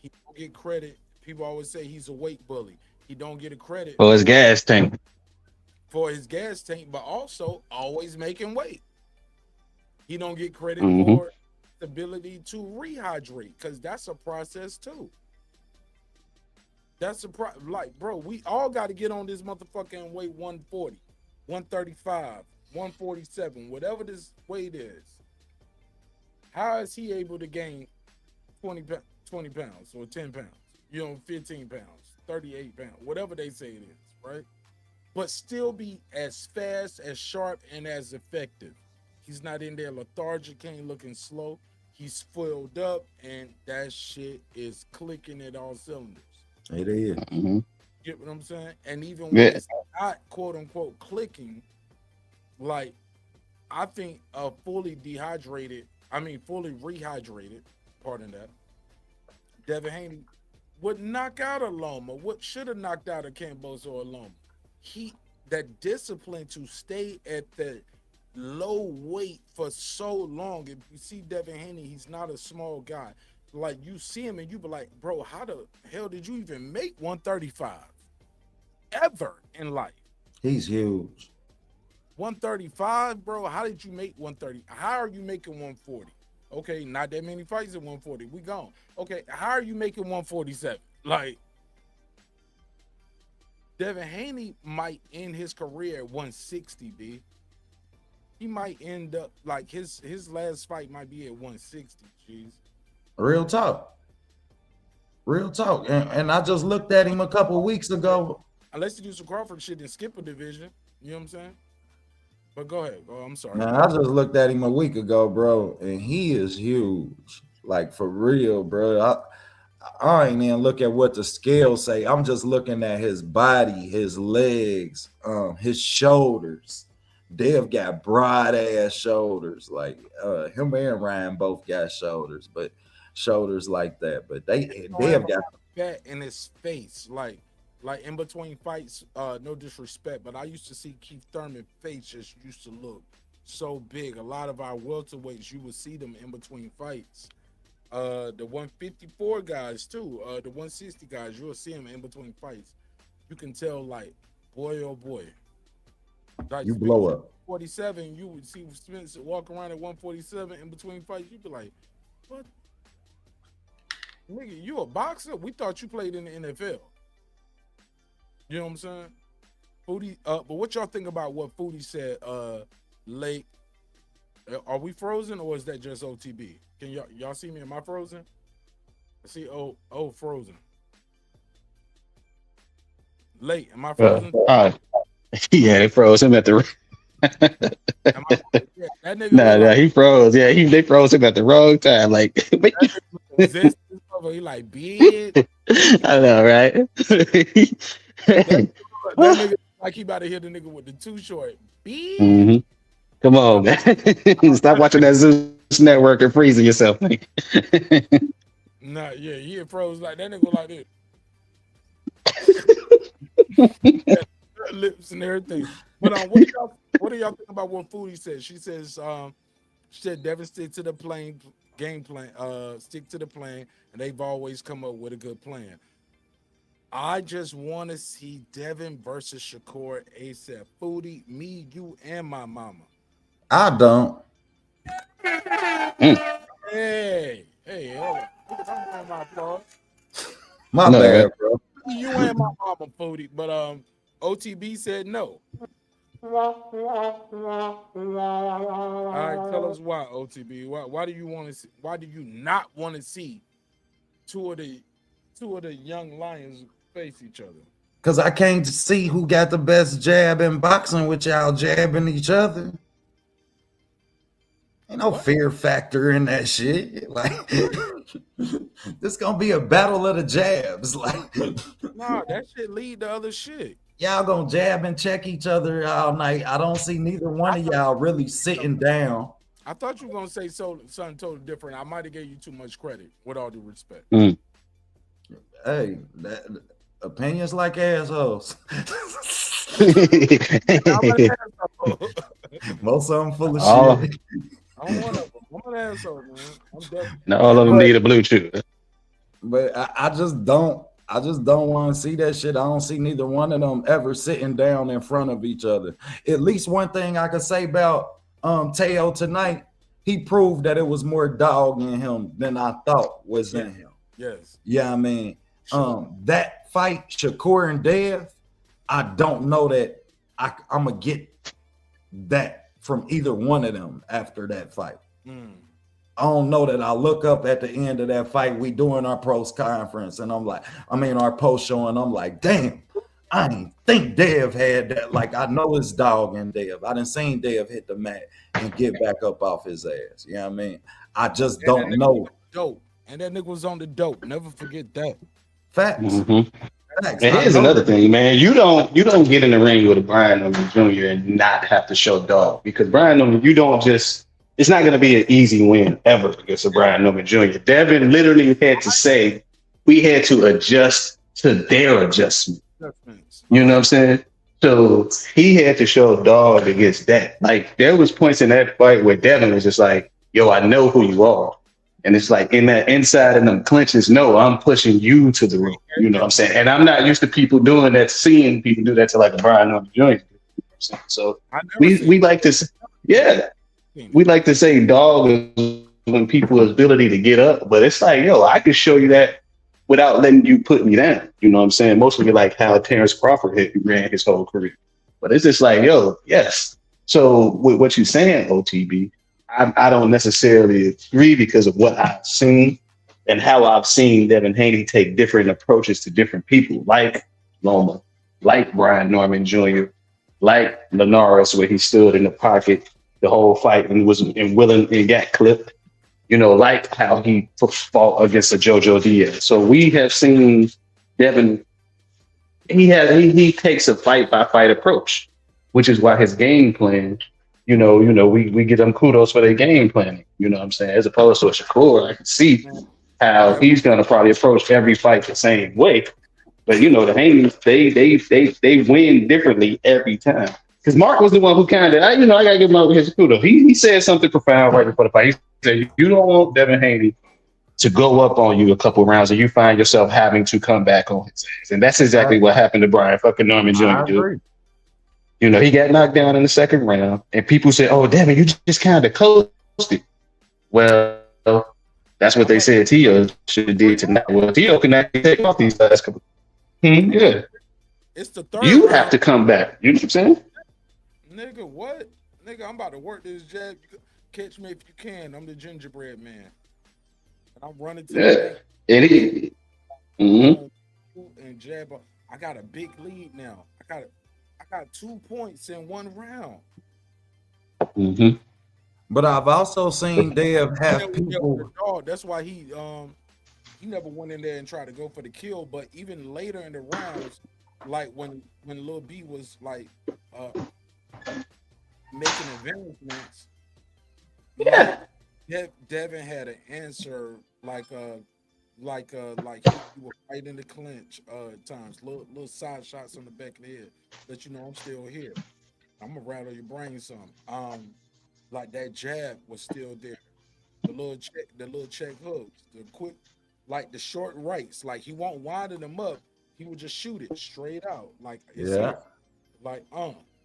He don't get credit. People always say he's a weight bully. He don't get a credit for his gas tank. For his gas tank, but also always making weight. He don't get credit for the ability to rehydrate, because that's a process too. That's like, bro, we all got to get on this motherfucking weight 140, 135, 147, whatever this weight is. How is he able to gain 20 pounds or 10 pounds, 15 pounds, 38 pounds, whatever they say it is, right? But still be as fast, as sharp, and as effective. He's not in there lethargic, ain't looking slow. He's filled up, and that shit is clicking at all cylinders. It is. Get what I'm saying? And even when it's not quote unquote clicking, like, I think a fully rehydrated, pardon that, Devin Haney would knock out a Loma. What should have knocked out a Campos or a Loma? That discipline to stay at the low weight for so long. If you see Devin Haney, he's not a small guy. Like, you see him and you be like, bro, how the hell did you even make 135 ever in life? He's huge. 135, bro. How did you make 130? How are you making 140? Okay, not that many fights at 140. We gone. Okay, how are you making 147? Like, Devin Haney might end his career at 160, B. He might end up like his last fight might be at 160. Jeez. Real talk. And I just looked at him a couple of weeks ago. Unless you do some Crawford shit and skip a division, you know what I'm saying? But go ahead. Oh, I'm sorry. Man, I just looked at him a week ago, bro, and he is huge. Like for real, bro. I ain't even look at what the scales say. I'm just looking at his body, his legs, his shoulders. Dev got broad ass shoulders. Like him and Ryan both got shoulders, but shoulders like that. But Dev got fat in his face, like in between fights. No disrespect, but I used to see Keith Thurman's face just used to look so big. A lot of our welterweights, you would see them in between fights. The 154 guys too, the 160 guys, you'll see them in between fights. You can tell, like, boy, oh boy. Like you blow up. 47, you would see Spence walk around at 147 in between fights. You'd be like, what? Nigga, you a boxer? We thought you played in the NFL. You know what I'm saying? Foodie, but what y'all think about what Foodie said, late? Are we frozen or is that just OTB? Can y'all see me? Am I frozen? I see frozen. Late, am I frozen? Yeah, they froze him at the That nigga nah, he froze. Yeah, they froze him at the wrong time. Like, he like big. I know, right? that nigga like he about to hit the nigga with the too short. Big. Mm-hmm. Come on, man. Stop watching that Zeus Network and freezing yourself. Nah, yeah, he froze like that nigga like this. Lips and everything. But what do y'all think about what Foodie said? She says, she said Devin stick to the game plan, stick to the plan, and they've always come up with a good plan. I just want to see Devin versus Shakur ASAP. Foodie, me, you, and my mama. I don't. Hey, hold on. I'm my applause. My bad, bro. You and my mama, Foodie, but OTB said no. All right, tell us why, OTB. Why do you want to see? Why do you not want to see two of the young lions face each other? Because I can't see who got the best jab in boxing with y'all jabbing each other. Ain't no fear factor in that shit. Like, this gonna be a battle of the jabs. Like, nah, that shit lead to other shit. Y'all gonna jab and check each other all night. I don't see neither one of y'all really sitting down. I thought you were gonna say something totally different. I might have gave you too much credit, with all due respect. Hey, opinions like assholes. Most of them full of shit. I'm one of them. I'm an asshole, man. I'm definitely. Now all of them need a Bluetooth. But I just don't want to see that shit. I don't see neither one of them ever sitting down in front of each other. At least one thing I could say about Teo tonight, he proved that it was more dog in him than I thought was in him. Yes. Yeah, I mean, that fight, Shakur and Dev, I don't know that I'm gonna get that from either one of them after that fight. I don't know that I look up at the end of that fight, we doing our post conference, and our post show, and I'm like, damn, I didn't think Dev had that. Like, I know it's dog in Dev. I done seen Dev hit the mat and get back up off his ass. You know what I mean? I just don't know. Dope. And that nigga was on the dope. Never forget that. Facts. Mm-hmm. Facts. And here's another thing, man. You don't get in the ring with a Brian Norman Jr. and not have to show dog, because Brian Norman, it's not going to be an easy win ever against a Brian Norman Jr. Devin literally had to say, we had to adjust to their adjustment. You know what I'm saying? So he had to show dog against that. Like, there was points in that fight where Devin was just like, yo, I know who you are. And it's like, in that inside of them clinches, no, I'm pushing you to the ring. You know what I'm saying? And I'm not used to people doing that, seeing people do that to like a Brian Norman Jr. You know what I'm saying? So we like to, we like to say dog is when people's ability to get up, but it's like, yo, I can show you that without letting you put me down. You know what I'm saying? Mostly like how Terrence Crawford ran his whole career. But it's just like, yo, yes. So with what you're saying, OTB, I don't necessarily agree because of what I've seen and how I've seen Devin Haney take different approaches to different people, like Loma, like Brian Norman Jr., like Linares, where he stood in the pocket the whole fight and was willing and got clipped. Like how he fought against a JoJo Diaz. So we have seen Devin. He takes a fight by fight approach, which is why his game plan. We give them kudos for their game planning. You know what I'm saying? As opposed to a Shakur, I can see how he's going to probably approach every fight the same way. But the Haneys, they win differently every time. Because Mark was the one who kind of, I gotta give him over his kudos. He said something profound right before the fight. He said, "You don't want Devin Haney to go up on you a couple rounds, and you find yourself having to come back on his ass." And that's exactly what happened to Brian fucking Norman Jr. Dude. He got knocked down in the second round, and people said, "Oh, Devin, you just kind of coasted." Well, that's what they said Tio should have did tonight. Well, Tio can actually take off these last couple. Yeah. It's the third. You have to come back. You know what I'm saying? Nigga, what? Nigga, I'm about to work this jab. Catch me if you can. I'm the gingerbread man. And I'm running to the bank. And jab. I got a big lead now. I got 2 points in one round. Mm-hmm. But I've also seen they have people. That's why he never went in there and tried to go for the kill. But even later in the rounds, like when Lil B was like making advancements, Devin had an answer like he was right in the clinch times, little side shots on the back of the head. Let you know I'm still here. I'm gonna rattle your brain some. Like that jab was still there. The little check hooks, the quick, like the short rights. Like he won't wind them up. He would just shoot it straight out. Like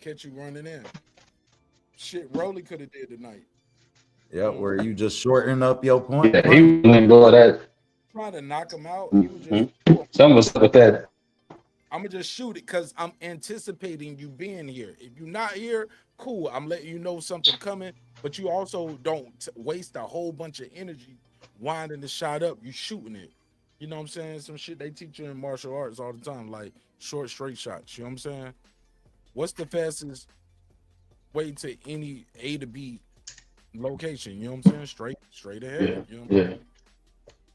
catch you running in. Shit, Rolly could have did tonight. Yeah, where you just shorten up your point. Yeah, he wouldn't go that. Trying to knock him out. He was just some was with that. I'm gonna just shoot it because I'm anticipating you being here. If you're not here, cool. I'm letting you know something coming, but you also don't waste a whole bunch of energy winding the shot up. You shooting it. You know what I'm saying? Some shit they teach you in martial arts all the time, like short, straight shots. You know what I'm saying? What's the fastest way to any A to B location? You know what I'm saying? Straight ahead. You know what I'm saying?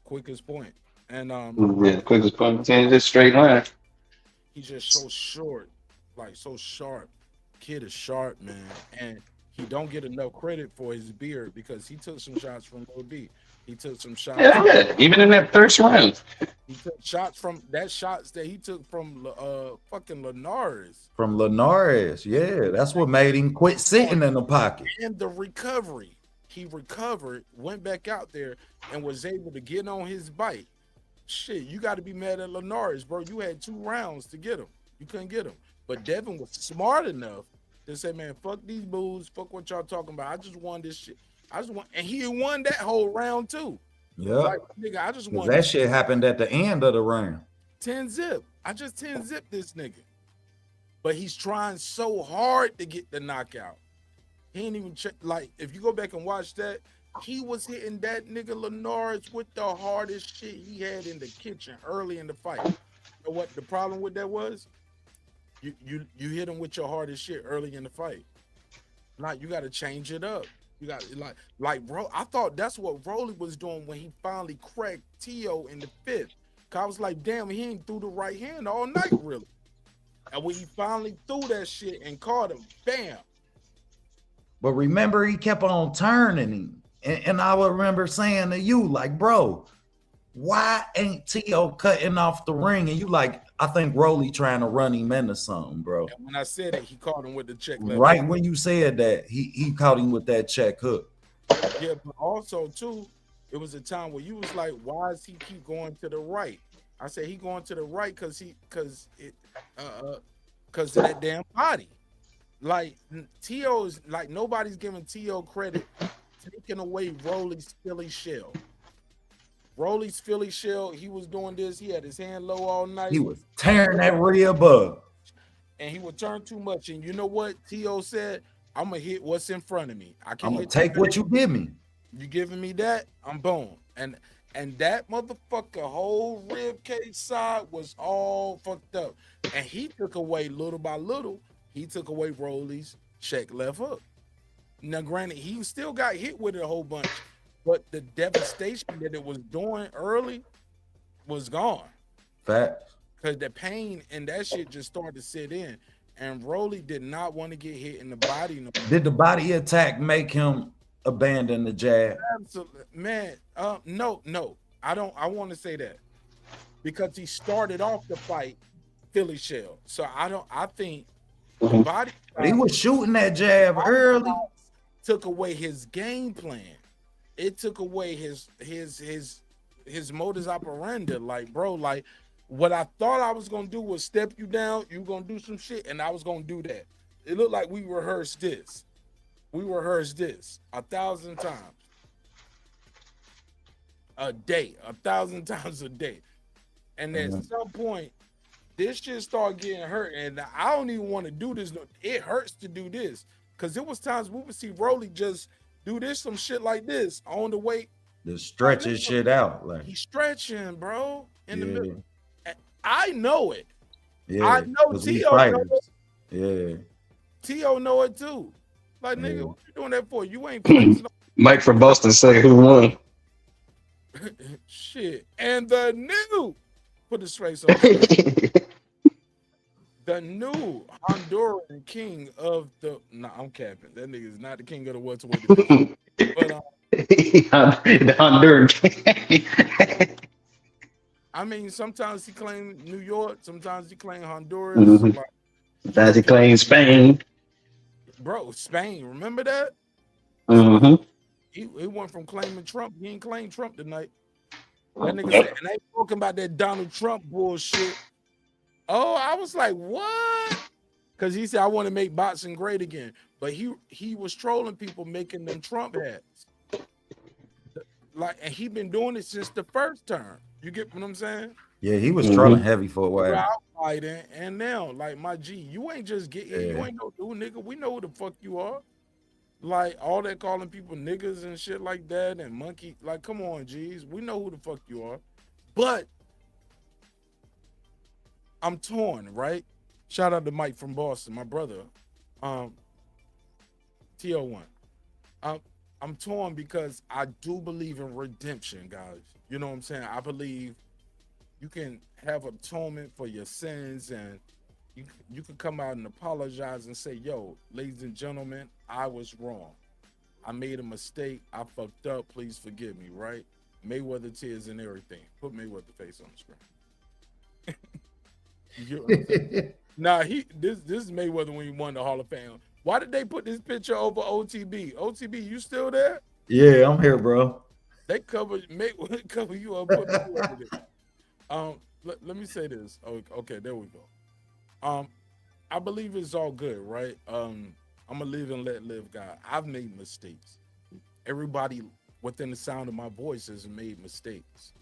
Quickest point. And quickest point, just straight line. He's just so short, like so sharp. Kid is sharp, man, and he don't get enough credit for his beard because he took some shots from Lil B. He took some shots. Even in that first round. He took shots that he took from fucking Linares. From Linares, yeah, that's what made him quit sitting in the pocket. And the recovery, he recovered, went back out there, and was able to get on his bike. Shit, you got to be mad at Linares, bro. You had 2 rounds to get him. You couldn't get him. But Devin was smart enough to say, man, fuck these boos. Fuck what y'all talking about. I just won this shit. And he won that whole round too. Yeah. Like, nigga, I just won. That shit happened at the end of the round. 10-zip. I just 10-zip this nigga. But he's trying so hard to get the knockout. He ain't even check. Like, if you go back and watch that, he was hitting that nigga Linares with the hardest shit he had in the kitchen early in the fight. You know what the problem with that was? You hit him with your hardest shit early in the fight. Like, you got to change it up. You got like bro. I thought that's what Rolly was doing when he finally cracked Tio in the 5th. Cause I was like, damn, he ain't threw the right hand all night, really. And when he finally threw that shit and caught him, bam. But remember, he kept on turning him. And I would remember saying to you, like, bro, why ain't Tio cutting off the ring? And you like, I think Rolly trying to run him into something, bro. And when I said it, he caught him with the check left. Right when you said that, he caught him with that check hook. Yeah, but also, too, it was a time where you was like, why does he keep going to the right? I said he going to the right because of that damn body. Like, Tio is like, nobody's giving Tio credit taking away Rolly's Philly shell. Rolly's Philly shell, he was doing this. He had his hand low all night. He was tearing that rear bug. And he would turn too much. And you know what Tio said? I'm going to hit what's in front of me. I'm going to take what you give me. You giving me that? I'm boom. And that motherfucker whole rib cage side was all fucked up. And he took away little by little He took away Rolly's check left hook. Now, granted, he still got hit with it a whole bunch, but the devastation that it was doing early was gone. Facts. Because the pain and that shit just started to sit in. And Rolly did not want to get hit in the body. No, Did the body attack make him abandon the jab? absolutely, man. No. I want to say that because he started off the fight Philly shell. So I think the Mhm. body But he was shooting that jab early. took away his game plan. It took away his modus operandi. Like, bro, like what I thought I was gonna do was step you down, you gonna do some shit, and I was gonna do that. It looked like we rehearsed this. We rehearsed this 1,000 times a day, 1,000 times a day. And at some point, this shit started getting hurt. And I don't even want to do this. It hurts to do this. Because there was times we would see Rolly just do this, some shit like this on the way. Just stretch his shit out. Like, He's stretching, bro, in the yeah, middle. And I know it. yeah. I know 'cause we Tio know fighters. it. Yeah. Tio know it too. Like, nigga, Yeah. what you doing that for? You ain't flexing Mike from Boston say who won. shit. And the new, put his face on the screen. The new Honduran king of the I'm capping. That nigga is not the king of the welterweight division. But The Honduran. I mean, sometimes he claimed New York, sometimes he claimed Honduras. Mhm. Like, As he claims Spain. bro, Spain, remember that? Mm-hmm. He went from claiming Trump. He ain't claimed Trump tonight. That nigga said, and they talking about that Donald Trump bullshit. Oh, I was like, what? Because he said, I want to make boxing great again. But he was trolling people making them Trump hats. Like, and he been doing it since the first term. You get what I'm saying? Yeah, he was trolling heavy for a while. Out fighting, and now, like, my G, you ain't just getting, you ain't no dude, nigga. We know who the fuck you are. Like, all that calling people niggas and shit like that and monkey. Like, come on, G's. We know who the fuck you are. But I'm torn, right? Shout out to Mike from Boston, my brother. TO1. I'm torn because I do believe in redemption, guys. You know what I'm saying? I believe you can have atonement for your sins, and you can come out and apologize and say, yo, ladies and gentlemen, I was wrong. I made a mistake. I fucked up. Please forgive me, right? Mayweather tears and everything. Put Mayweather face on the screen. You know what I'm saying? Nah, this is Mayweather when he won the Hall of Fame. Why did they put this picture over OTB? OTB, you still there? Yeah, I'm here, bro. They cover you up. Put Mayweather there. Let me say this. Okay, there we go. I believe it's all good, right? I'm a live and let live guy. I've made mistakes. Everybody within the sound of my voice has made mistakes.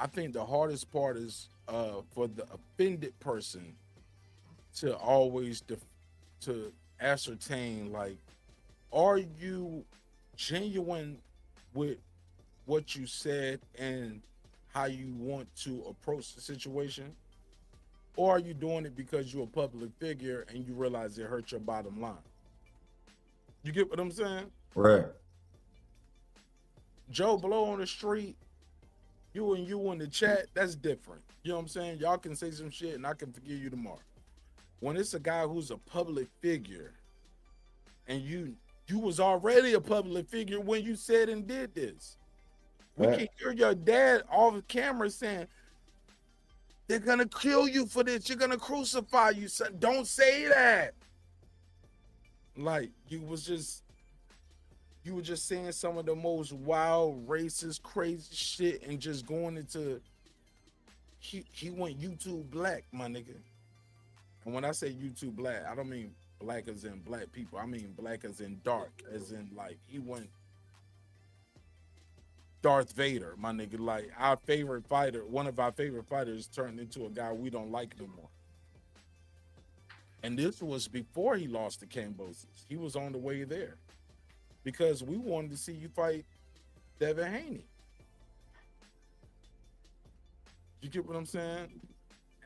I think the hardest part is for the offended person to always to ascertain, like, are you genuine with what you said and how you want to approach the situation? Or are you doing it because you're a public figure and you realize it hurt your bottom line? You get what I'm saying? Right. Joe Blow on the street, you in the chat, that's different. You know what I'm saying? Y'all can say some shit and I can forgive you tomorrow. When it's a guy who's a public figure and you was already a public figure when you said and did this. We can hear your dad off the camera saying, they're gonna kill you for this. You're gonna crucify you, son. Don't say that. Like, you were just saying some of the most wild, racist, crazy shit and just going into he went YouTube black, my nigga. And when I say YouTube black, I don't mean black as in black people. I mean black as in dark, as in like he went Darth Vader, my nigga. Like, our favorite fighter, one of our favorite fighters turned into a guy we don't like no more. And this was before he lost to Cambosis. He was on the way there because we wanted to see you fight Devin Haney. You get what I'm saying?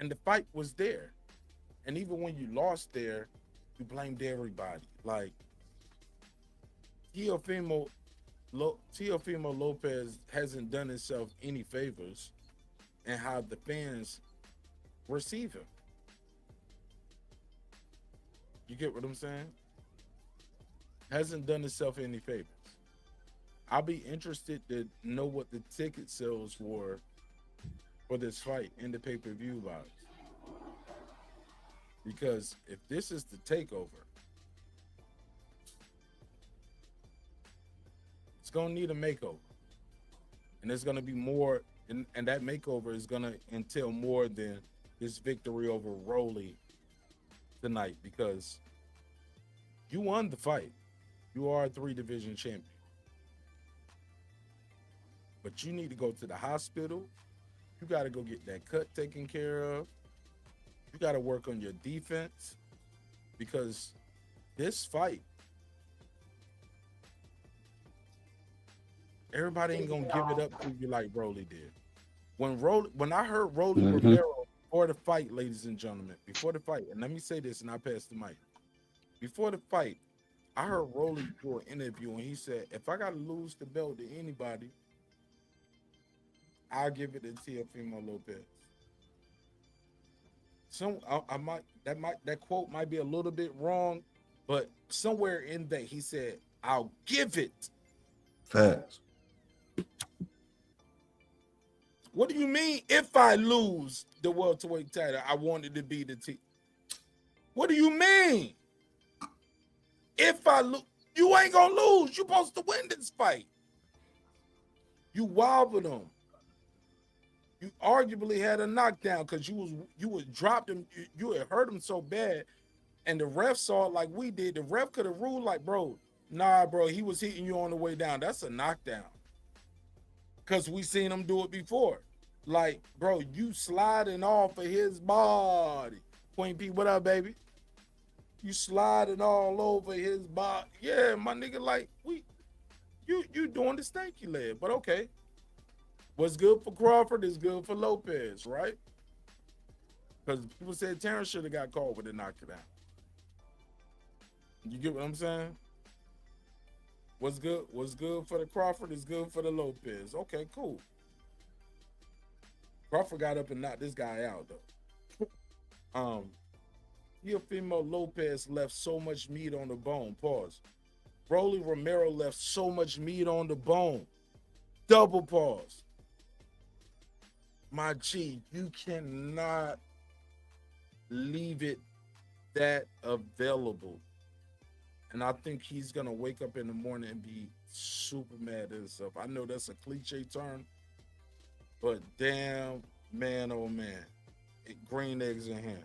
and the fight was there. And even when you lost there, you blamed everybody. Like Teofimo Lopez hasn't done himself any favors in how the fans receive him. You get what I'm saying? Hasn't done himself any favors. I'll be interested to know what the ticket sales were for this fight in the pay-per-view box. Because if this is the takeover, it's gonna need a makeover. And there's gonna be more, and that makeover is gonna entail more than his victory over Rolly tonight, because you won the fight. You are a 3-division champion. But you need to go to the hospital. You got to go get that cut taken care of. You got to work on your defense, because this fight, everybody ain't going to give it up to you like Rolly did. When I heard Rolly Romero before the fight, ladies and gentlemen, before the fight, and let me say this and I pass the mic. Before the fight, I heard Rolly do an interview and he said, if I got to lose the belt to anybody, I'll give it to Teofimo Lopez. That quote might be a little bit wrong, but somewhere in that he said, I'll give it. Facts. What do you mean if I lose the welterweight title, I wanted to be the T? What do you mean? If I lose, you ain't gonna lose. You're supposed to win this fight. You wobbled him. You arguably had a knockdown because you was dropped him. You had hurt him so bad, and the ref saw it like we did. The ref could have ruled like, bro, nah, bro, he was hitting you on the way down. That's a knockdown. Because we seen him do it before. Like, bro, you sliding off of his body. Queen P, what up, baby? You sliding all over his body. Yeah, my nigga, like, you doing the stanky leg, but okay. What's good for Crawford is good for Lopez, right? Because people said Terrence should have got called with a knockdown. You get what I'm saying? What's good for the Crawford is good for the Lopez. Okay, cool. Crawford got up and knocked this guy out, though. Teofimo Lopez left so much meat on the bone. Pause. Rolly Romero left so much meat on the bone. Double pause. My G, you cannot leave it that available. And I think he's going to wake up in the morning and be super mad at himself. I know that's a cliche term, but damn, man, oh man. Green eggs in him.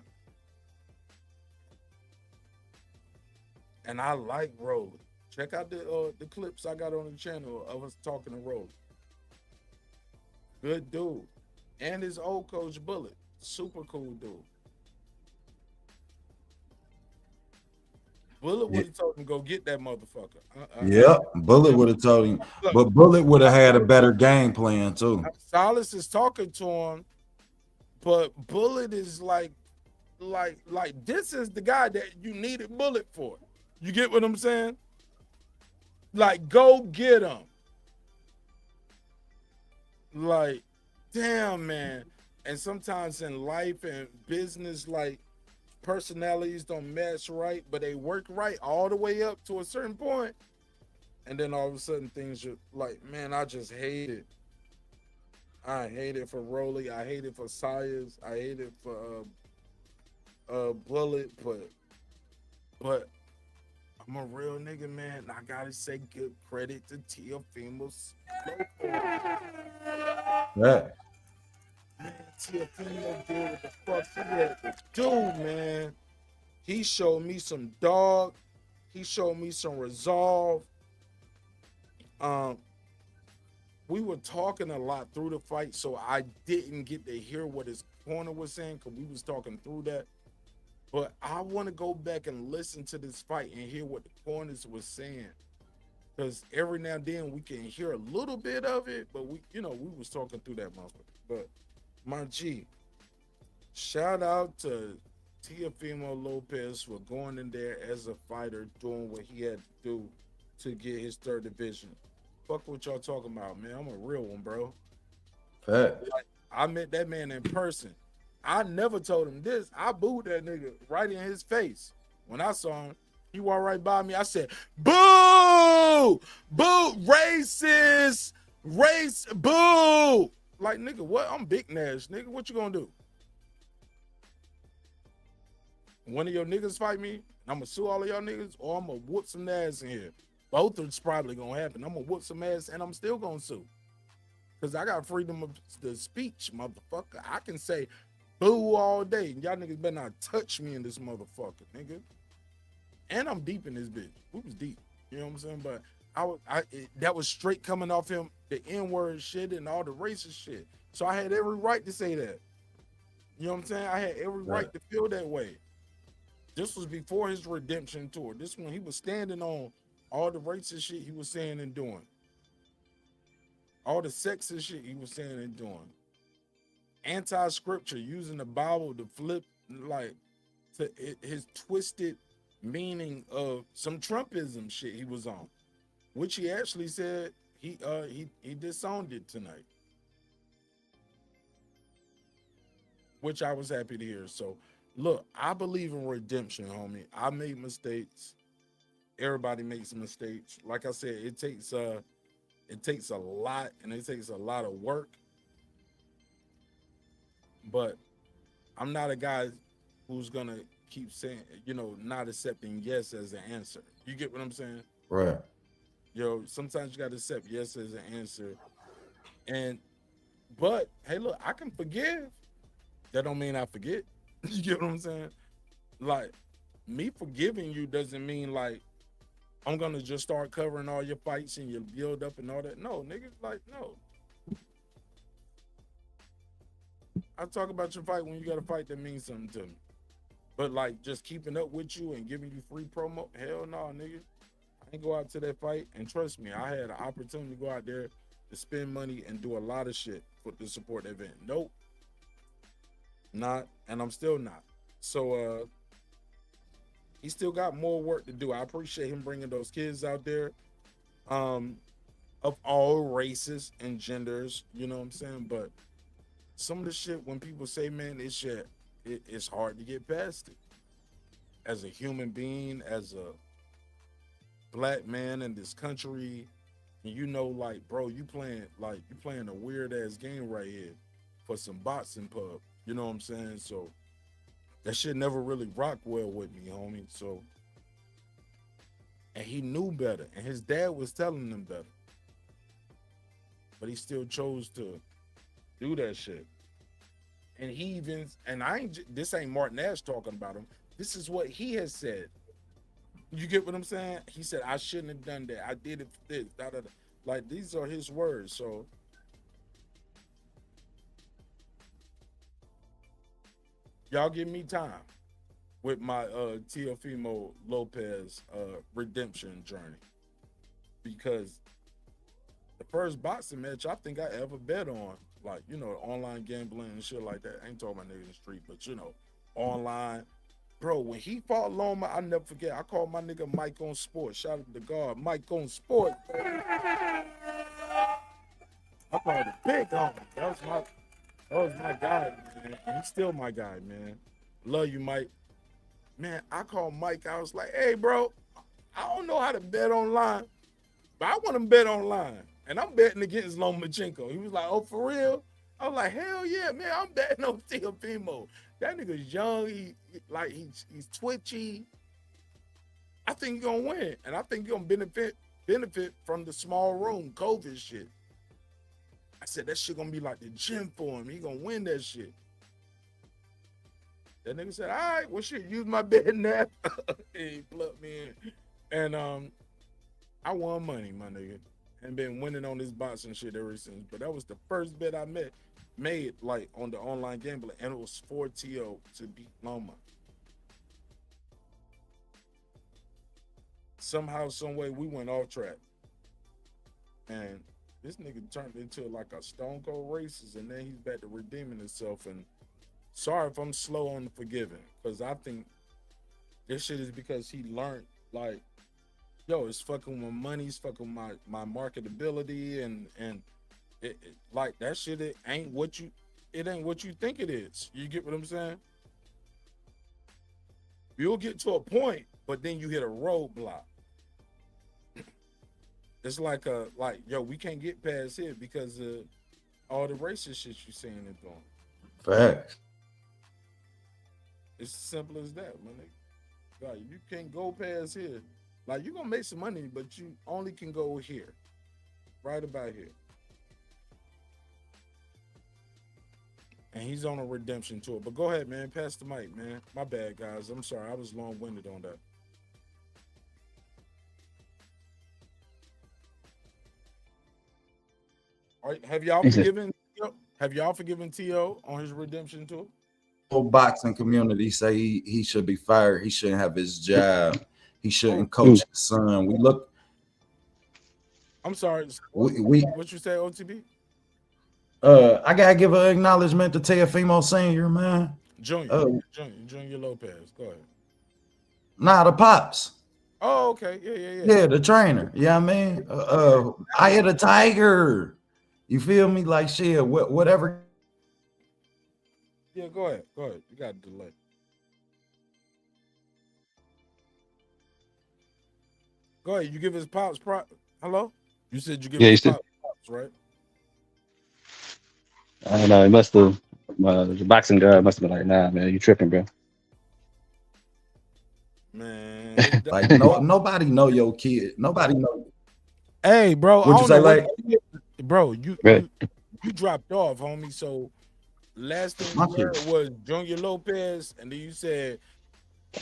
And I like Rolly. Check out the clips I got on the channel of us talking to Rolly. Good dude. And his old coach, Bullet. Super cool dude. Bullet would have told him go get that motherfucker. Yep, Bullet would have told him. Look, but Bullet would have had a better game plan, too. Silas is talking to him, but Bullet is like this is the guy that you needed Bullet for. You get what I'm saying? Like, go get him. Like, damn, man. And sometimes in life and business, like, personalities don't match right, but they work right all the way up to a certain point. And then all of a sudden things are like, man, I just hate it. I hate it for Rolly. I hate it for Sayers. I hate it for Bullet, but I'm a real nigga, man. I gotta say good credit to Teofimo Lopez. Right. Man, Teofimo did what the fuck he had to do, man. He showed me some dog. He showed me some resolve. We were talking a lot through the fight, so I didn't get to hear what his corner was saying because we was talking through that. But I want to go back and listen to this fight and hear what the corners was saying. Because every now and then we can hear a little bit of it, but we was talking through that motherfucker. But my G, Shout out to Teofimo Lopez for going in there as a fighter, doing what he had to do to get his third division. Fuck what y'all talking about, man. I'm a real one, bro. Fact. Like, I met that man in person. I never told him this. I booed that nigga right in his face. When I saw him, he walked right by me. I said, boo! Boo! Racist! Race! Boo! Like, nigga, what? I'm Big Nash, nigga. What you gonna do? One of your niggas fight me, I'm gonna sue all of y'all niggas, or I'm gonna whoop some ass in here. Both is probably gonna happen. I'm gonna whoop some ass and I'm still gonna sue. Because I got freedom of the speech, motherfucker. I can say boo all day. Y'all niggas better not touch me in this motherfucker, nigga. And I'm deep in this bitch. We was deep. You know what I'm saying? But that was straight coming off him, the N-word shit and all the racist shit. So I had every right to say that. You know what I'm saying? I had every right to feel that way. This was before his redemption tour. This one, he was standing on all the racist shit he was saying and doing. All the sexist shit he was saying and doing. Anti-scripture, using the Bible to flip, like, to his twisted meaning of some Trumpism shit he was on, which he actually said he disowned it tonight, which I was happy to hear. So, look, I believe in redemption, homie. I made mistakes. Everybody makes mistakes. Like I said, it takes a lot, and it takes a lot of work. But I'm not a guy who's gonna keep saying, not accepting yes as an answer. You get what I'm saying? Right. Sometimes you gotta accept yes as an answer. But hey, look, I can forgive. That don't mean I forget. You get what I'm saying? Like, me forgiving you doesn't mean like I'm gonna just start covering all your fights and your build up and all that. No, nigga, like, no. I talk about your fight when you got a fight that means something to me. But like just keeping up with you and giving you free promo, hell no, nigga. I ain't go out to that fight, and trust me, I had an opportunity to go out there to spend money and do a lot of shit to support the event. Nope. Not, and I'm still not. So he still got more work to do. I appreciate him bringing those kids out there, of all races and genders, you know what I'm saying? But some of the shit, when people say, man, this shit, it's hard to get past it. As a human being, as a black man in this country, and like, bro, you playing a weird ass game right here for some boxing pub. You know what I'm saying? So that shit never really rocked well with me, homie. So, and he knew better, and his dad was telling him better, but he still chose to do that shit. And he even, and this ain't Martin Nash talking about him. This is what he has said. You get what I'm saying? He said, I shouldn't have done that. I did it for this. Da, da, da. Like, these are his words. So y'all give me time with my Teofimo Lopez redemption journey. Because the first boxing match I think I ever bet on, like, online gambling and shit like that. I ain't talking about niggas in the street, but online. Bro, when he fought Loma, I never forget. I called my nigga Mike on Sports. Shout out to the guard, Mike on Sports. I called it big homie. That was my guy, man. And he's still my guy, man. Love you, Mike. Man, I called Mike. I was like, hey, bro, I don't know how to bet online, but I want to bet online. And I'm betting against Lomachenko. He was like, oh, for real? I was like, hell yeah, man, I'm betting on Teofimo. That nigga's young. He's twitchy. I think he's gonna win. And I think he's gonna benefit from the small room COVID shit. I said that shit gonna be like the gym for him. He gonna win that shit. That nigga said, all right, well shit, use my betting app. He plugged me in. And I won money, my nigga. And been winning on this boxing shit ever since. But that was the first bet I made like on the online gambling, and it was 4-0 to beat Loma. Somehow, some way, we went off track. And this nigga turned into like a stone cold racist, and then he's back to redeeming himself and sorry if I'm slow on the forgiving, because I think this shit is because he learned, like, yo, it's fucking with money, it's fucking my marketability, and like that shit, it ain't what you think it is. You get what I'm saying? You'll get to a point, but then you hit a roadblock. It's like yo, we can't get past here because of all the racist shit you saying and doing. Facts. It's as simple as that, man. Like, you can't go past here. Like, you're gonna make some money, but you only can go here. Right about here. And he's on a redemption tour. But go ahead, man. Pass the mic, man. My bad, guys. I'm sorry. I was long-winded on that. All right, have y'all forgiven T.O. on his redemption tour? Whole boxing community say he should be fired. He shouldn't have his job. He shouldn't coach his son. I'm sorry. What you say, OTB? I gotta give an acknowledgement to Teofimo Senior, man. Junior Lopez. Go ahead. Nah, the pops. Oh, okay. Yeah. Yeah, the trainer. Yeah, you know what I mean, I hit a tiger. You feel me? Like shit, whatever. Yeah, go ahead. You got a delay. Go ahead. You give his pops hello? You said you give his pops, right? I don't know. It must have. The boxing guy must have been like, "Nah, man, you tripping, bro." Man, like nobody know your kid. Nobody know. Hey, bro. What'd you say, like? Bro, you dropped off, homie. So last thing you heard was Junior Lopez, and then you said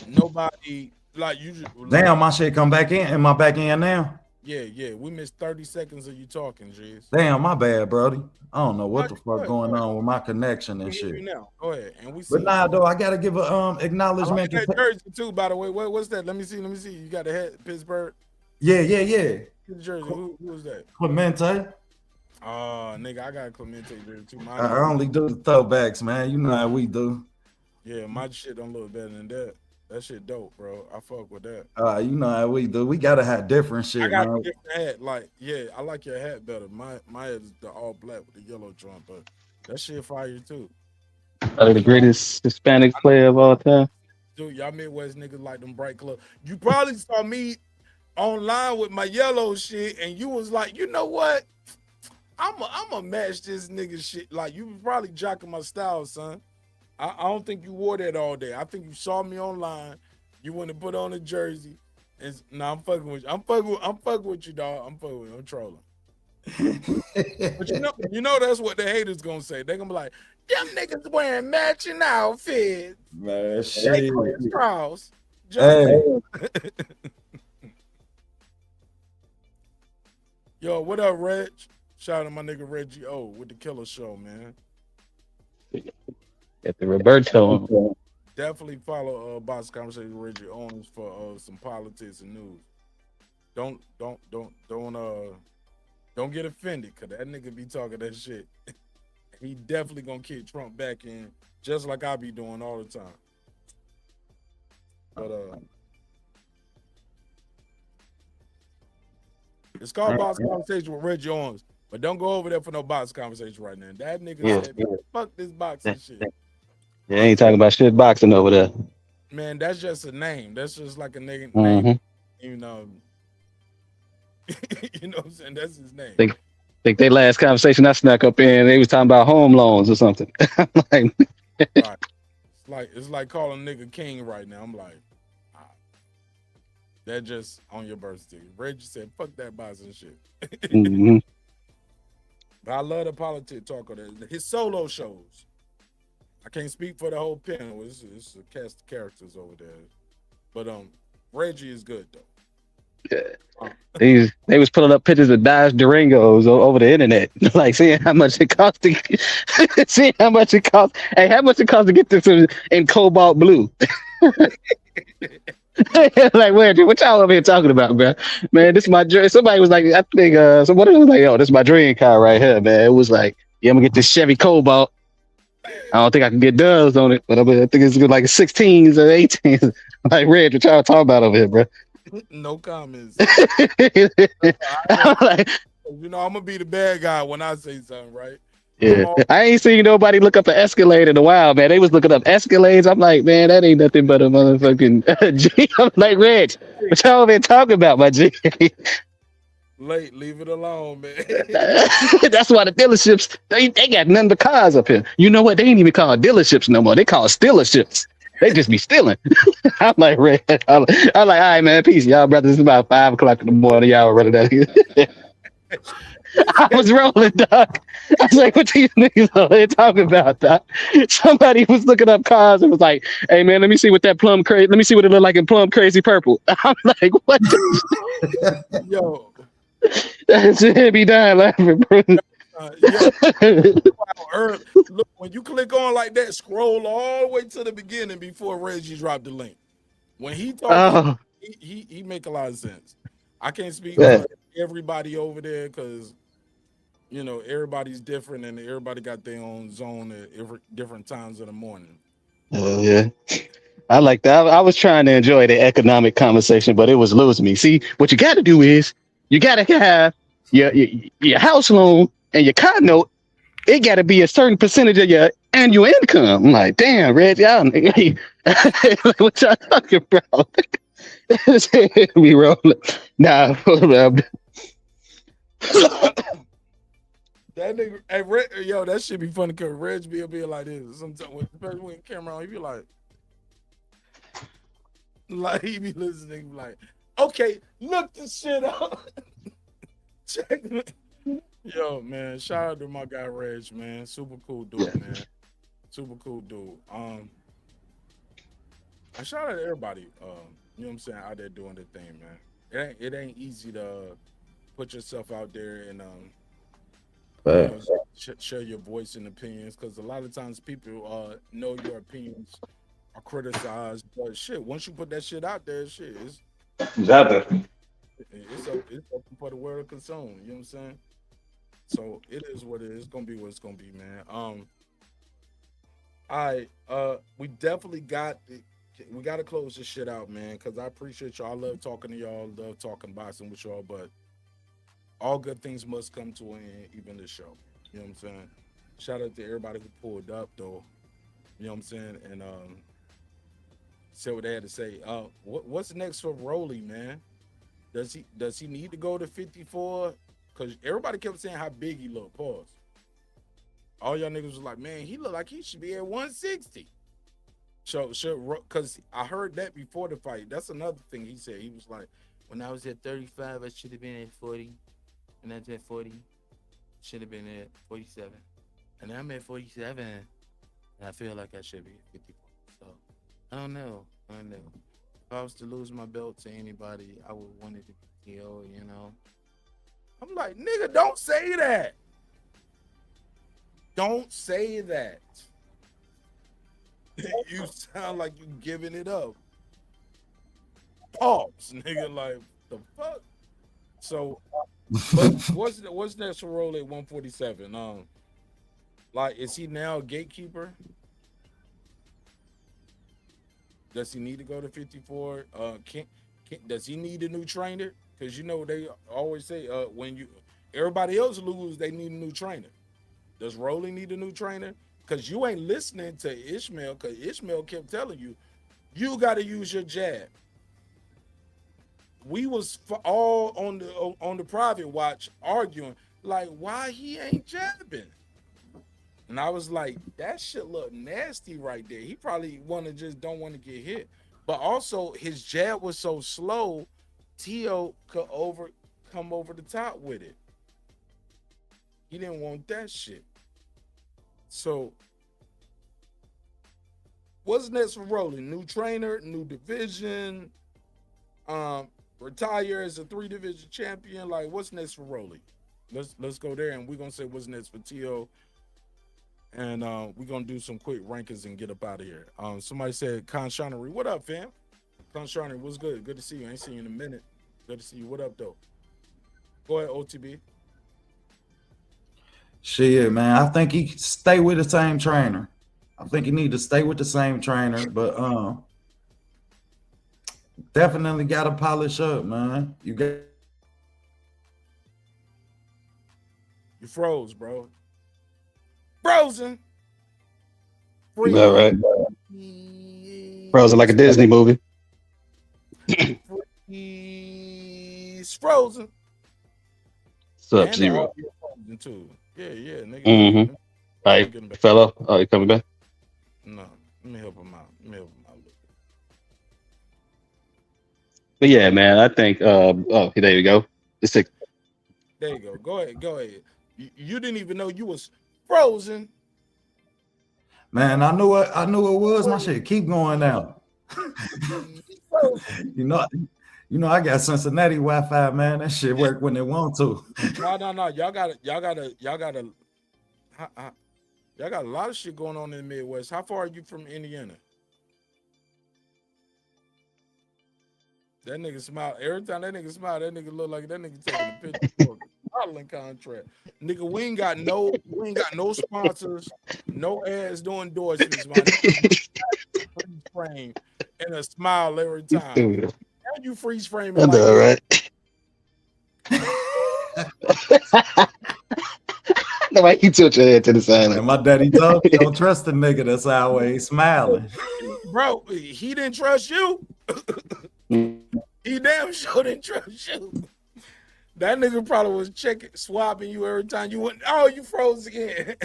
nobody like you. Damn, my shit come back in. Am I back in now? Yeah. We missed 30 seconds of you talking, Jizz. Damn, my bad, Brody. I don't know what the fuck going on with my connection and shit. Now. Go ahead. And but nah, though, I gotta give a acknowledgement to jersey too, by the way. What's that? Let me see. You got the head Pittsburgh. Yeah. Jersey. Who was that? Clemente. Oh, nigga, I got Clemente jersey too. I only do the throwbacks, man. You know how we do. Yeah, my shit don't look better than that. That shit dope, bro. I fuck with that. You know how we do. We gotta have different shit. I got a different hat. Like, yeah, I like your hat better. My hat is the all black with the yellow joint, but that shit fire too. The greatest Hispanic player of all time. Dude, y'all Midwest niggas like them bright colors. You probably saw me online with my yellow shit, and you was like, you know what? I'm a match this nigga shit. Like, you was probably jocking my style, son. I don't think you wore that all day. I think you saw me online. You want to put on a jersey. And I'm fucking with you. I'm fucking with you, dog. I'm fucking with you. I'm trolling. But you know that's what the haters gonna say. They gonna be like, them niggas wearing matching outfits. Man, shit. Strauss. Hey. Yo, what up, Reg? Shout out to my nigga Reggie O with the Killer Show, man. At the Roberto. Definitely follow Box Conversation with Reggie Owens for some politics and news. Don't get offended, cause that nigga be talking that shit. He definitely gonna kick Trump back in, just like I be doing all the time. But it's called Box Conversation with Reggie Owens, but don't go over there for no box conversation right now. That nigga said, "Fuck this boxing shit." Yeah, ain't talking about shit boxing over there. Man, that's just a name. That's just like a nigga name. You know what I'm saying? That's his name. Think they last conversation I snuck up in, they was talking about home loans or something. I'm like, right. It's like calling nigga king right now. I'm like, that just on your birth certificate. Reggie said, fuck that boxing shit. But I love the politic talk on that. His solo shows. I can't speak for the whole panel. It's a cast of characters over there. But Reggie is good though. Yeah. They was pulling up pictures of Dodge Durangos over the internet, like seeing how much it cost to seeing how much it cost. Hey, how much it cost to get this in cobalt blue? Like, what y'all over here talking about, man? Man, this is my dream. Somebody was like, I think somebody was like, "Yo, this is my dream car right here, man." It was like, yeah, I'm gonna get this Chevy Cobalt. I don't think I can get dubs on it, but I think it's good like 16s or 18s. Like Reg, what y'all talking about over here, bro? No comments. I'm like, You know, I'm gonna be the bad guy when I say something, right? yeah, I ain't seen nobody look up an Escalade in a while, man. They was looking up Escalades. I'm like, man, that ain't nothing but a motherfucking G. I'm like, Reg, what y'all been talking about, my G? Late, leave it alone, man. That's why the dealerships they got nothing but cars up here. You know what? They ain't even call dealerships no more. They call stealerships. They just be stealing. I'm like, Red. I'm like, all right, man, peace, y'all brothers. It's about 5 o'clock in the morning. Y'all running that. I was rolling, dog. I was like, what these niggas are they talking about, dog? Somebody was looking up cars and was like, hey, man, let me see what that plum crazy. Let me see what it look like in plum crazy purple. I'm like, what? Yo, That shit be dying laughing, bro. Look, when you click on like that, scroll all the way to the beginning before Reggie dropped the link. When he talks, he make a lot of sense. I can't speak for everybody over there because you know everybody's different and everybody got their own zone at different times of the morning. Yeah. I like that. I was trying to enjoy the economic conversation, but it was losing me. See, what you got to do is you got to have your house loan and your car note. It got to be a certain percentage of your annual income. I'm like, damn, Red, y'all, what y'all talking about? Me rolling. Nah, that nigga, hey, yo, that should be funny because Reg be like this. Sometimes, especially when camera on, he be like he be listening, like, okay, look this shit up. Check me. Yo, man, shout out to my guy Reg, man. Super cool dude, man. Super cool dude. I shout out to everybody, you know what I'm saying, out there doing the thing, man. It ain't easy to put yourself out there and you know, share your voice and opinions because a lot of times people know your opinions are criticized, but shit, once you put that shit out there, shit, it's open for the world to consume. You know what I'm saying? So it is what it is. It's gonna be what it's gonna be, man. We definitely we got to close this shit out, man, because I appreciate y'all. I love talking to y'all, love talking boxing with y'all, but all good things must come to an end, even this show. You know what I'm saying? Shout out to everybody who pulled up, though. You know what I'm saying? And said what they had to say. What's next for Rolly, man? Does he need to go to 54? Because everybody kept saying how big he looked. Pause. All y'all niggas was like, man, he look like he should be at 160. So, because I heard that before the fight. That's another thing he said. He was like, when I was at 35, I should have been at 40. And I was at 40, should have been at 47. And I'm at 47, and I feel like I should be at 54. So, I don't know. If I was to lose my belt to anybody, I would want it to be Teo, you know. I'm like, nigga, don't say that. Don't say that. You sound like you giving it up. Pause, nigga. Like the fuck. So, but what's next for Rolly at 147? Like, is he now a gatekeeper? Does he need to go to 54? Does he need a new trainer? Because you know they always say when everybody else lose, they need a new trainer. Does Rolly need a new trainer? Because you ain't listening to Ishmael, because Ishmael kept telling you, you got to use your jab. We was all on the private watch arguing, like, why he ain't jabbing? And I was like, that shit look nasty right there. He probably don't want to get hit. But also, his jab was so slow, Teo could come over the top with it. He didn't want that shit. So, what's next for Rolly? New trainer, new division, retire as a 3-division champion. Like, what's next for Rolly? Let's go there, and we're gonna say what's next for Teo. And we're gonna do some quick rankings and get up out of here. Somebody said Conshonery. What up, fam? Conshonery, what's good? Good to see you. I ain't seen you in a minute. Good to see you. What up, though? Go ahead, OTB. Shit, man. I think he stay with the same trainer. I think you need to stay with the same trainer, but definitely got to polish up, man. You got. You froze, bro. Frozen. All right. Freeze. Frozen like a Disney movie. He's frozen. Sub And the Zero. audio frozen too. Yeah, nigga. Mm-hmm. All right, fellow. Oh, you coming back? No, let me help him out. Let me help him out a little bit. But yeah, man, I think. Oh, there you go. It's a, There you go. Go ahead. You didn't even know you was frozen. Man, I knew it was. My shit keep going out. You know, I got Cincinnati Wi-Fi, man. That shit work when it want to. No. Y'all got a lot of shit going on in the Midwest. How far are you from Indiana? That nigga smile. Every time that nigga smile, that nigga look like that nigga taking a picture for a modeling contract. Nigga, we ain't got no sponsors, no ads, no endorsements, man. Freeze frame and a smile every time. Now you freeze framing I like know, this. right? No, why you tilt your head to the side? And my daddy told me, don't trust the nigga that's always smiling. Bro, he didn't trust you. He damn sure didn't trust you. That nigga probably was swapping you every time you went. Oh, you froze again.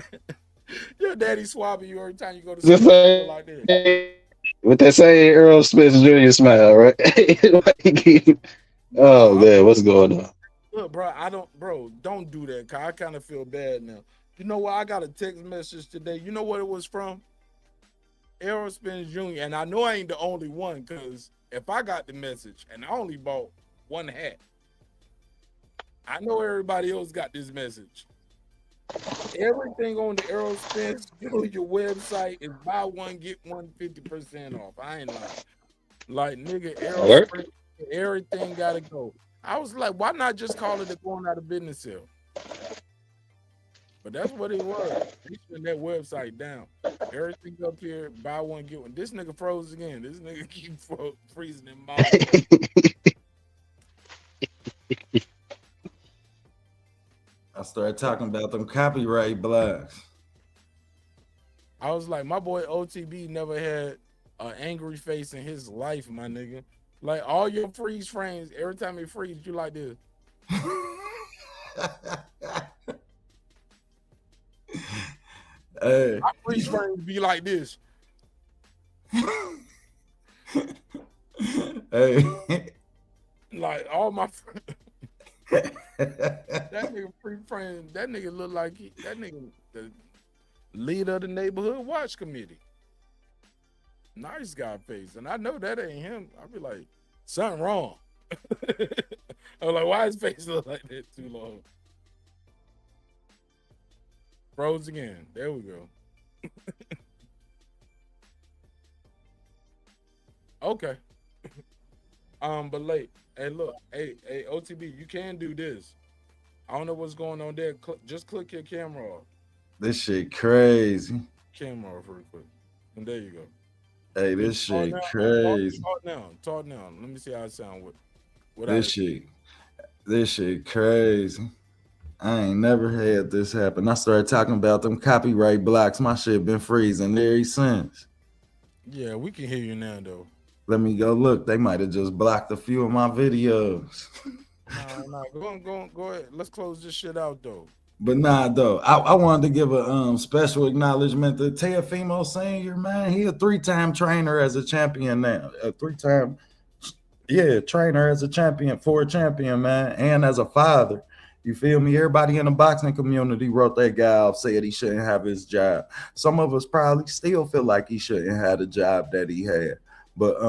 Your daddy swapping you every time you go to school like this. With that same Earl Smith Jr. smile, right? Oh man, what's going on? Look, bro, don't do that. Cause I kind of feel bad now. You know what? I got a text message today. You know what it was from? Errol Spence Jr. And I know I ain't the only one, because if I got the message and I only bought one hat, I know everybody else got this message. Everything on the Errol Spence Jr. website is buy one, get one 50% off. I ain't lying. Like, nigga, Errol Spence, everything gotta go. I was like, why not just call it a going out of business sale? But that's what it was. He shut that website down. Everything up here, buy one, get one. This nigga froze again. This nigga keep freezing in my I started talking about them copyright blocks. I was like, my boy OTB never had an angry face in his life, my nigga. Like, all your freeze frames, every time it freezes, you like this. Hey. My freeze frames be like this. Hey. Like, all my that nigga free frame, that nigga look like that nigga the leader of the neighborhood watch committee. Nice guy face. And I know that ain't him. I be like, something wrong. I'm like, why his face look like that too long? Froze again. There we go. Okay. But late. Hey, look. Hey, OTB, you can do this. I don't know what's going on there. Just click your camera off. This shit crazy. Camera off real quick. And there you go. Hey, this shit crazy. Talk now. Let me see how it sound with this shit crazy. I ain't never had this happen. I started talking about them copyright blocks. My shit been freezing ever since. Yeah, we can hear you now though. Let me go look. They might have just blocked a few of my videos. No. Go ahead. Let's close this shit out though. But nah, though, I wanted to give a special acknowledgement to Teofimo Senior, man. He a 3-time trainer as a champion now. A 3-time, trainer as a champion, 4 champion, man, and as a father. You feel me? Everybody in the boxing community wrote that guy off, said he shouldn't have his job. Some of us probably still feel like he shouldn't have the job that he had. But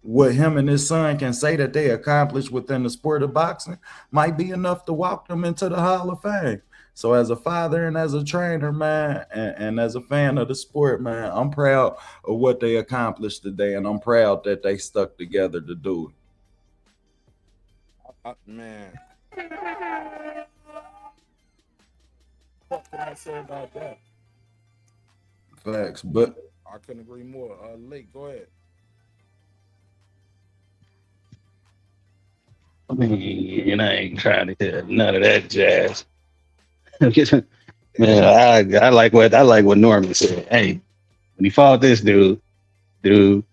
what him and his son can say that they accomplished within the sport of boxing might be enough to walk them into the Hall of Fame. So as a father and as a trainer, man, and as a fan of the sport, man, I'm proud of what they accomplished today, and I'm proud that they stuck together to do it. Man. What can I say about that? Facts, but I couldn't agree more. Lake, go ahead. I mean, I ain't trying to hear none of that jazz. Man, I like what Norman said. Hey, when he fought this dude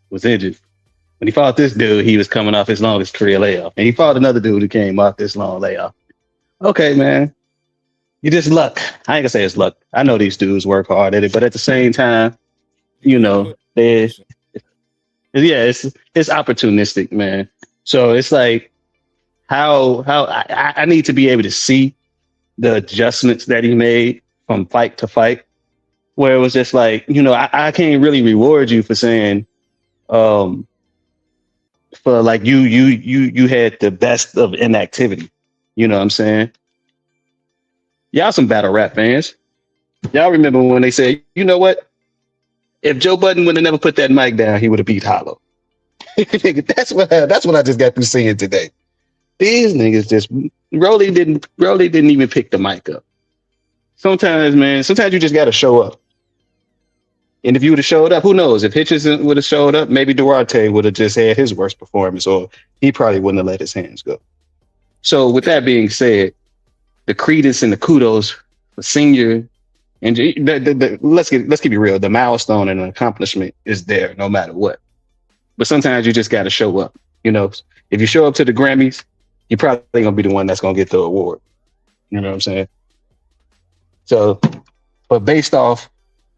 was injured. When he fought this dude, he was coming off his longest career layoff, and he fought another dude who came off this long layoff. Okay, man, you just luck. I ain't gonna say it's luck. I know these dudes work hard at it, but at the same time, You you can't know, put they yeah, it's opportunistic, man. So it's like how I need to be able to see the adjustments that he made from fight to fight, where it was just like, I can't really reward you for saying, um, for like you had the best of inactivity. You know what I'm saying? Y'all some battle rap fans. Y'all remember when they said, you know what? If Joe Budden would have never put that mic down, he would have beat Hollow. That's what I just got through seeing today. These niggas just Rolly didn't even pick the mic up. Sometimes, man, sometimes you just gotta show up. And if you would have showed up, who knows? If Hitchens would have showed up, maybe Duarte would have just had his worst performance, or he probably wouldn't have let his hands go. So, with that being said, the credence and the kudos for senior and let's keep it real. The milestone and the accomplishment is there no matter what. But sometimes you just got to show up. If you show up to the Grammys, you're probably gonna be the one that's gonna get the award. You know what I'm saying? So, but based off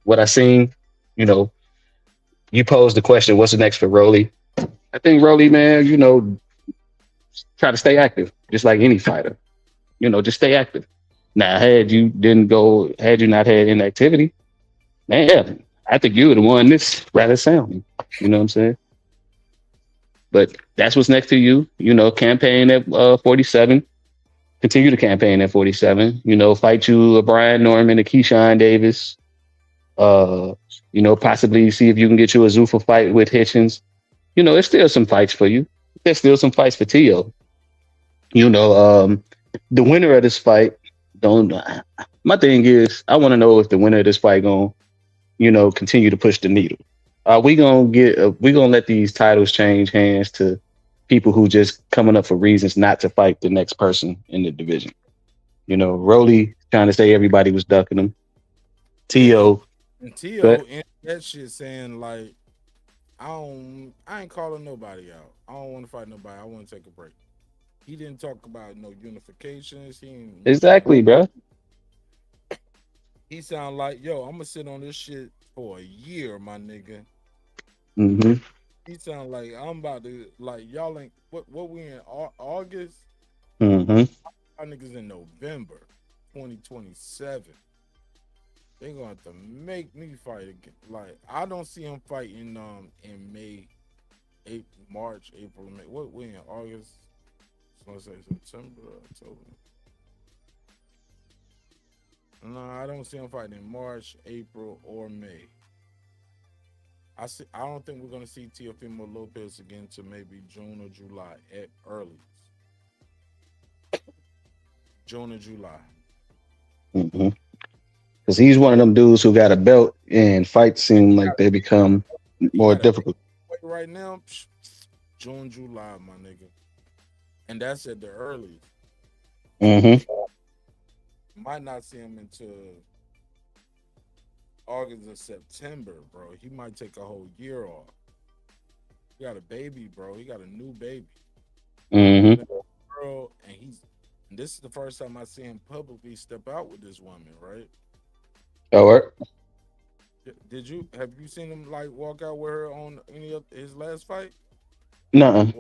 what I seen, you know, you posed the question, what's next for Rolly? I think Rolly, man, try to stay active, just like any fighter. Just stay active. Now, had you not had inactivity, man, yeah, I think you would have won this rather soundly. You know what I'm saying? But that's what's next to you. Campaign at 47. Continue to campaign at 47. Fight you a Brian Norman, a Keyshawn Davis. Possibly see if you can get you a Zuffa fight with Hitchens. There's still some fights for you. There's still some fights for Tio. The winner of this fight, don't. My thing is, I want to know if the winner of this fight going, continue to push the needle. We gonna let these titles change hands to people who just coming up for reasons not to fight the next person in the division. Rolly trying to say everybody was ducking him. Tio, and Tio but in that shit saying like, I ain't calling nobody out. I don't want to fight nobody. I want to take a break. He didn't talk about no unifications. exactly, bro. He sound like, yo, I'm gonna sit on this shit for a year, my nigga. Mm-hmm. He sound like I'm about to y'all ain't what we in August? Mm-hmm. Our niggas in November 2027. They gonna have to make me fight again. Like I don't see him fighting in May, March, April, May. What we in August? So let's say September, October. No, I don't see him fighting in March, April, or May. I don't think we're gonna see Teofimo Lopez again to maybe June or July at earliest. June or July. Mm-hmm. Because he's one of them dudes who got a belt, and fights seem like they become more difficult. Right now, June, July, my nigga, and that's at the earliest. Mm-hmm. Might not see him until August or September, bro. He might take a whole year off. He got a baby, bro. He got a new baby. Mm-hmm. Girl, and this is the first time I see him publicly step out with this woman, right? All right. Have you seen him like walk out with her on any of his last fight? No.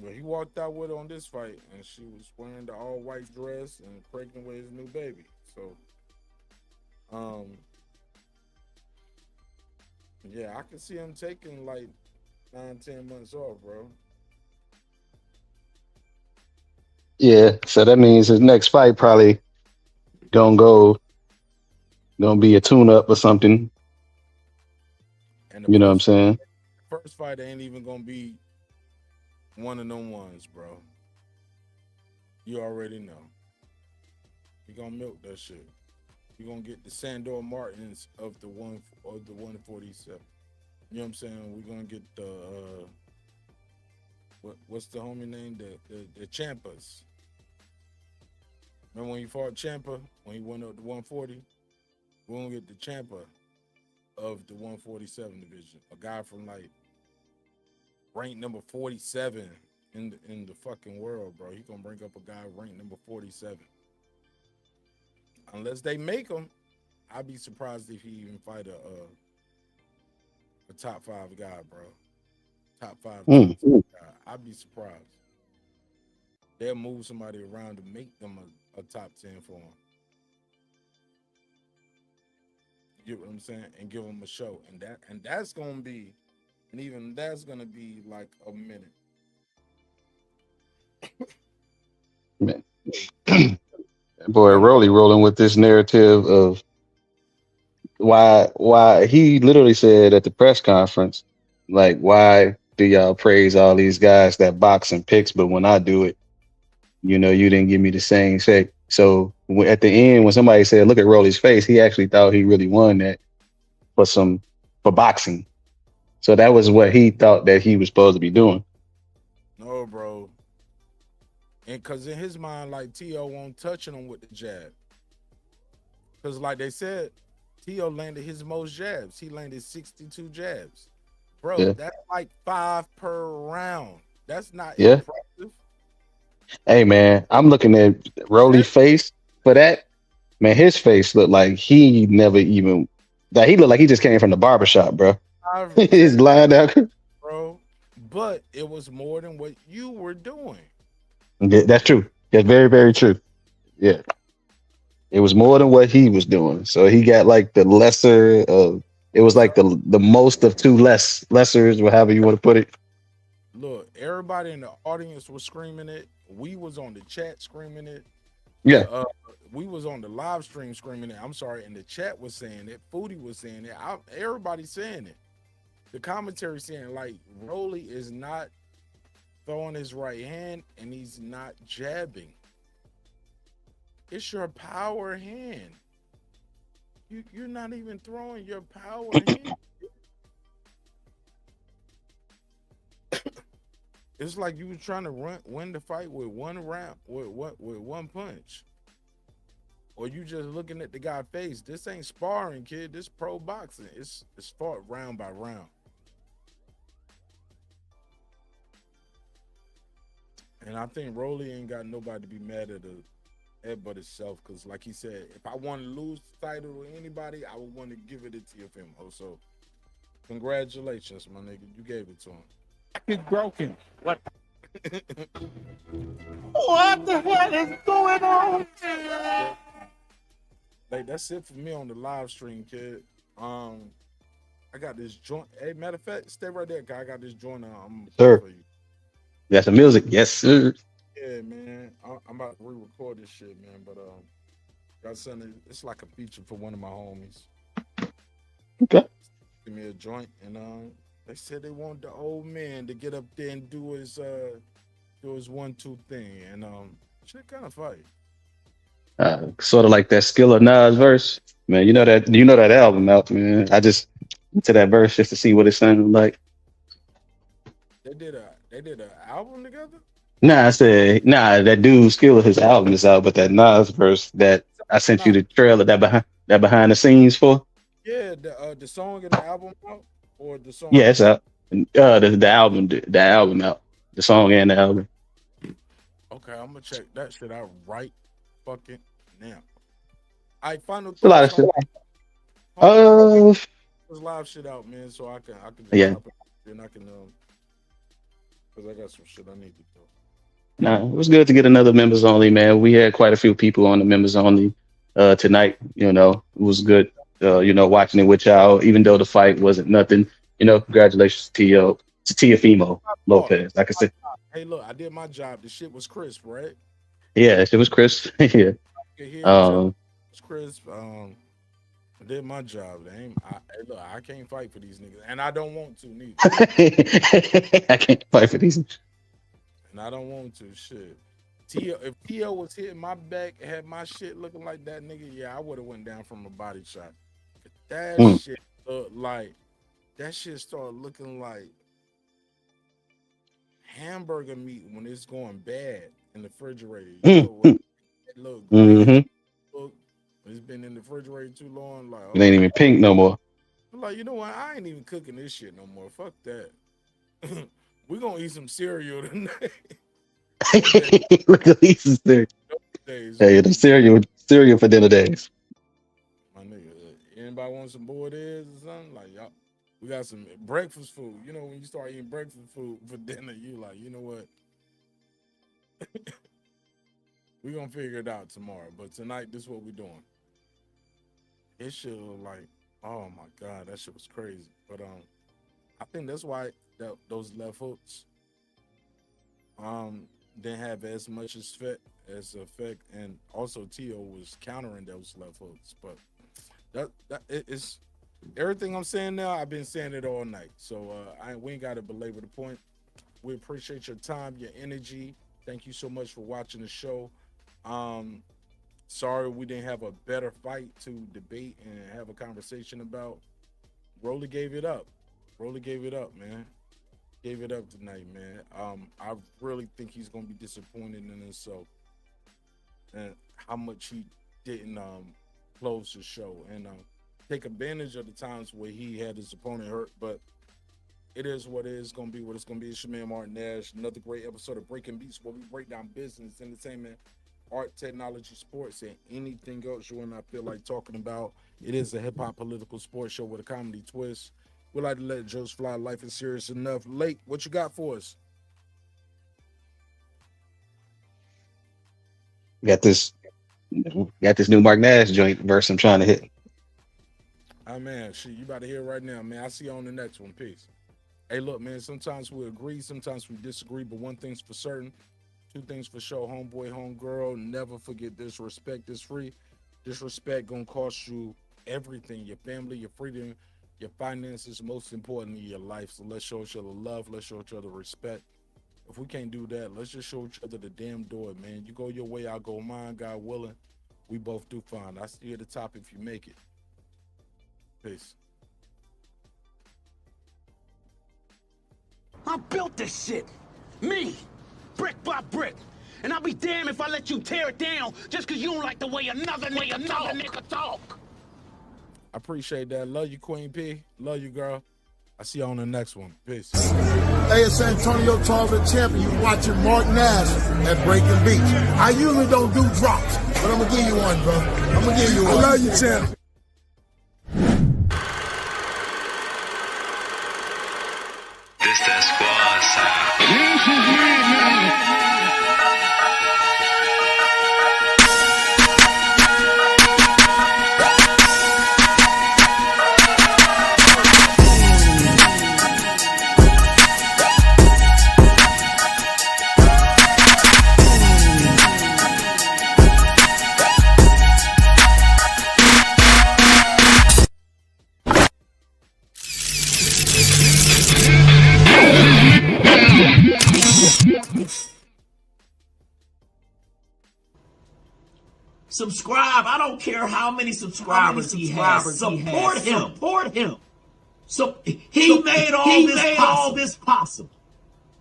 Well, he walked out with her on this fight, and she was wearing the all white dress and pregnant with his new baby. So, yeah, I can see him taking like 9-10 months off, bro. Yeah. So that means his next fight probably gonna be a tune-up or something. And You know what I'm saying? first fight ain't even gonna be one of them ones, bro. You already know. He gonna milk that shit. You're gonna get the Sandor Martins of the 147. You know what I'm saying? We're gonna get the what's the homie name? The Champas. Remember when he fought Champa when he went up to 140? We're gonna get the Champa of the 147 division. A guy from like ranked number 47 in the fucking world, bro. He gonna bring up a guy ranked number 47. Unless they make him, I'd be surprised if he even fight a top 5 guy, bro. Top 5 guy. I'd be surprised. They'll move somebody around to make them a top 10 for him. You get what I'm saying? And give them a show. And that's gonna be, and even that's gonna be like a minute. Man. Boy, Rolly rolling with this narrative of why he literally said at the press conference, like, why do y'all praise all these guys that box and picks, but when I do it, you didn't give me the same shake. So at the end, when somebody said, look at Rolly's face, he actually thought he really won that for boxing. So that was what he thought that he was supposed to be doing. No, bro. And because in his mind, like, Teo won't touching him with the jab. Because like they said, Teo landed his most jabs. He landed 62 jabs. Bro, yeah. That's like 5 per round. That's not impressive. Hey, man, I'm looking at Rolly's face for that. Man, his face looked like he never even... Like, he looked like he just came from the barbershop, bro. He's lined out. Bro, but it was more than what you were doing. Yeah, that's true. That's very, very true. Yeah. It was more than what he was doing. So he got like the lesser of... It was like the most of two lessers, or however you want to put it. Look, everybody in the audience was screaming it. We was on the chat screaming it. Yeah. We was on the live stream screaming it. I'm sorry, and the chat was saying it. Foodie was saying it. Everybody's saying it. The commentary saying, like, Rolly is not throwing his right hand and he's not jabbing. It's your power hand. You're not even throwing your power hand. It's like you were trying to win the fight with one round, with one punch. Or you just looking at the guy's face. This ain't sparring, kid. This pro boxing. It's fought round by round. And I think Rolly ain't got nobody to be mad at but himself. Because like he said, if I want to lose the title to anybody, I would want to give it to Teofimo. So congratulations, my nigga. You gave it to him. It's broken. What? What the hell is going on? Like, that's it for me on the live stream, kid. I got this joint. Hey, matter of fact, stay right there, guy. I got this joint. I'm sir. For you. That's the music, yes, sir. Yeah, man. I'm about to re-record this shit, man. But got something. It's like a feature for one of my homies. Okay. Give me a joint, and they said they want the old man to get up there and do his 1-2 thing, and shit kind of fight. Sort of like that Skill of Nas verse, man. You know that album out, man. I just went to that verse just to see what it sounded like. They did an album together. Nah, I said that dude Skill of his album is out, but that Nas verse that I sent you the trailer that behind the scenes for. Yeah, the song and the album out, or the song. Yeah, it's out. The album out. The song and the album. Okay, I'm gonna check that shit out right fucking now. I final a lot of shit. This live shit out, man, so I can just drop it and I can because I got some shit I need to do. Nah, it was good to get another members only, man. We had quite a few people on the members only tonight. It was good. Watching it with y'all, even though the fight wasn't nothing. Congratulations to Teofimo Lopez. Like I said, hey, look, I did my job. The shit was crisp, right? Yeah, it was crisp. Yeah. It's crisp. I did my job. Look, I can't fight for these niggas, and I don't want to neither. I can't fight for these. And I don't want to. Shit. If Tio was hitting my back, had my shit looking like that nigga, yeah, I would have went down from a body shot. That shit looked like that shit started looking like hamburger meat when it's going bad in the refrigerator. You know, it look green. Look, it's been in the refrigerator too long. Like, It ain't even pink no more. I'm like, you know what? I ain't even cooking this shit no more. Fuck that. We gonna eat some cereal tonight. Look at Lisa's there. Hey, the cereal for dinner days. My nigga, anybody want some boiled eggs or something? Like, y'all, we got some breakfast food. You know, when you start eating breakfast food for dinner, you like, you know what? We're gonna figure it out tomorrow. But tonight, this is what we're doing. It shit was like, oh my God, that shit was crazy. But I think that's why those left hooks didn't have as much effect, and also Tio was countering those left hooks. But that it's everything I'm saying now. I've been saying it all night, so we ain't got to belabor the point. We appreciate your time, your energy. Thank you so much for watching the show. Sorry we didn't have a better fight to debate and have a conversation about. Rolly gave it up. Man. Gave it up tonight, man. I really think he's gonna be disappointed in himself and how much he didn't close the show and take advantage of the times where he had his opponent hurt. But it is what it is. Gonna be what it's gonna be. It's your man Martin Nash. Another great episode of Breaking Beats, where we break down business, entertainment, art, technology, sports, and anything else you and I feel like talking about. It is a hip-hop political sports show with a comedy twist. We like to let jokes fly. Life is serious enough. Lake, what you got for us? Got this new Mark Nash joint verse I'm trying to hit. Oh man, shit, you about to hear it right now, man. I see you on the next one. Peace. Hey, look, man, sometimes we agree, sometimes we disagree, but one thing's for certain, two things for sure, homeboy, homegirl, never forget this: respect is free. Disrespect gonna cost you everything, your family, your freedom, your finances, most importantly, your life. So let's show each other love, let's show each other respect. If we can't do that, let's just show each other the damn door, man. You go your way, I'll go mine, God willing. We both do fine. I see you at the top if you make it. Peace. I built this shit. Me. Brick by brick. And I'll be damned if I let you tear it down just because you don't like the way another nigga talk. I appreciate that. Love you, Queen P. Love you, girl. I see you on the next one. Peace. Hey, it's Antonio Tarver Champion. You watching Mark Nash at Breaking Beach. I usually don't do drops, but I'm going to give you one, bro. I'm going to give you one. I love you, champ. This that squad sound. Subscribe. I don't care how many subscribers he has. Support him. So he made all this possible.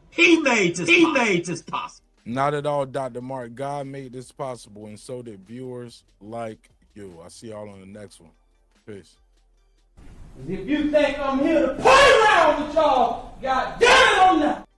He made this possible. Not at all, Dr. Mark. God made this possible, and so did viewers like you. I see y'all on the next one. Peace. If you think I'm here to play around with y'all, God damn it, I'm not.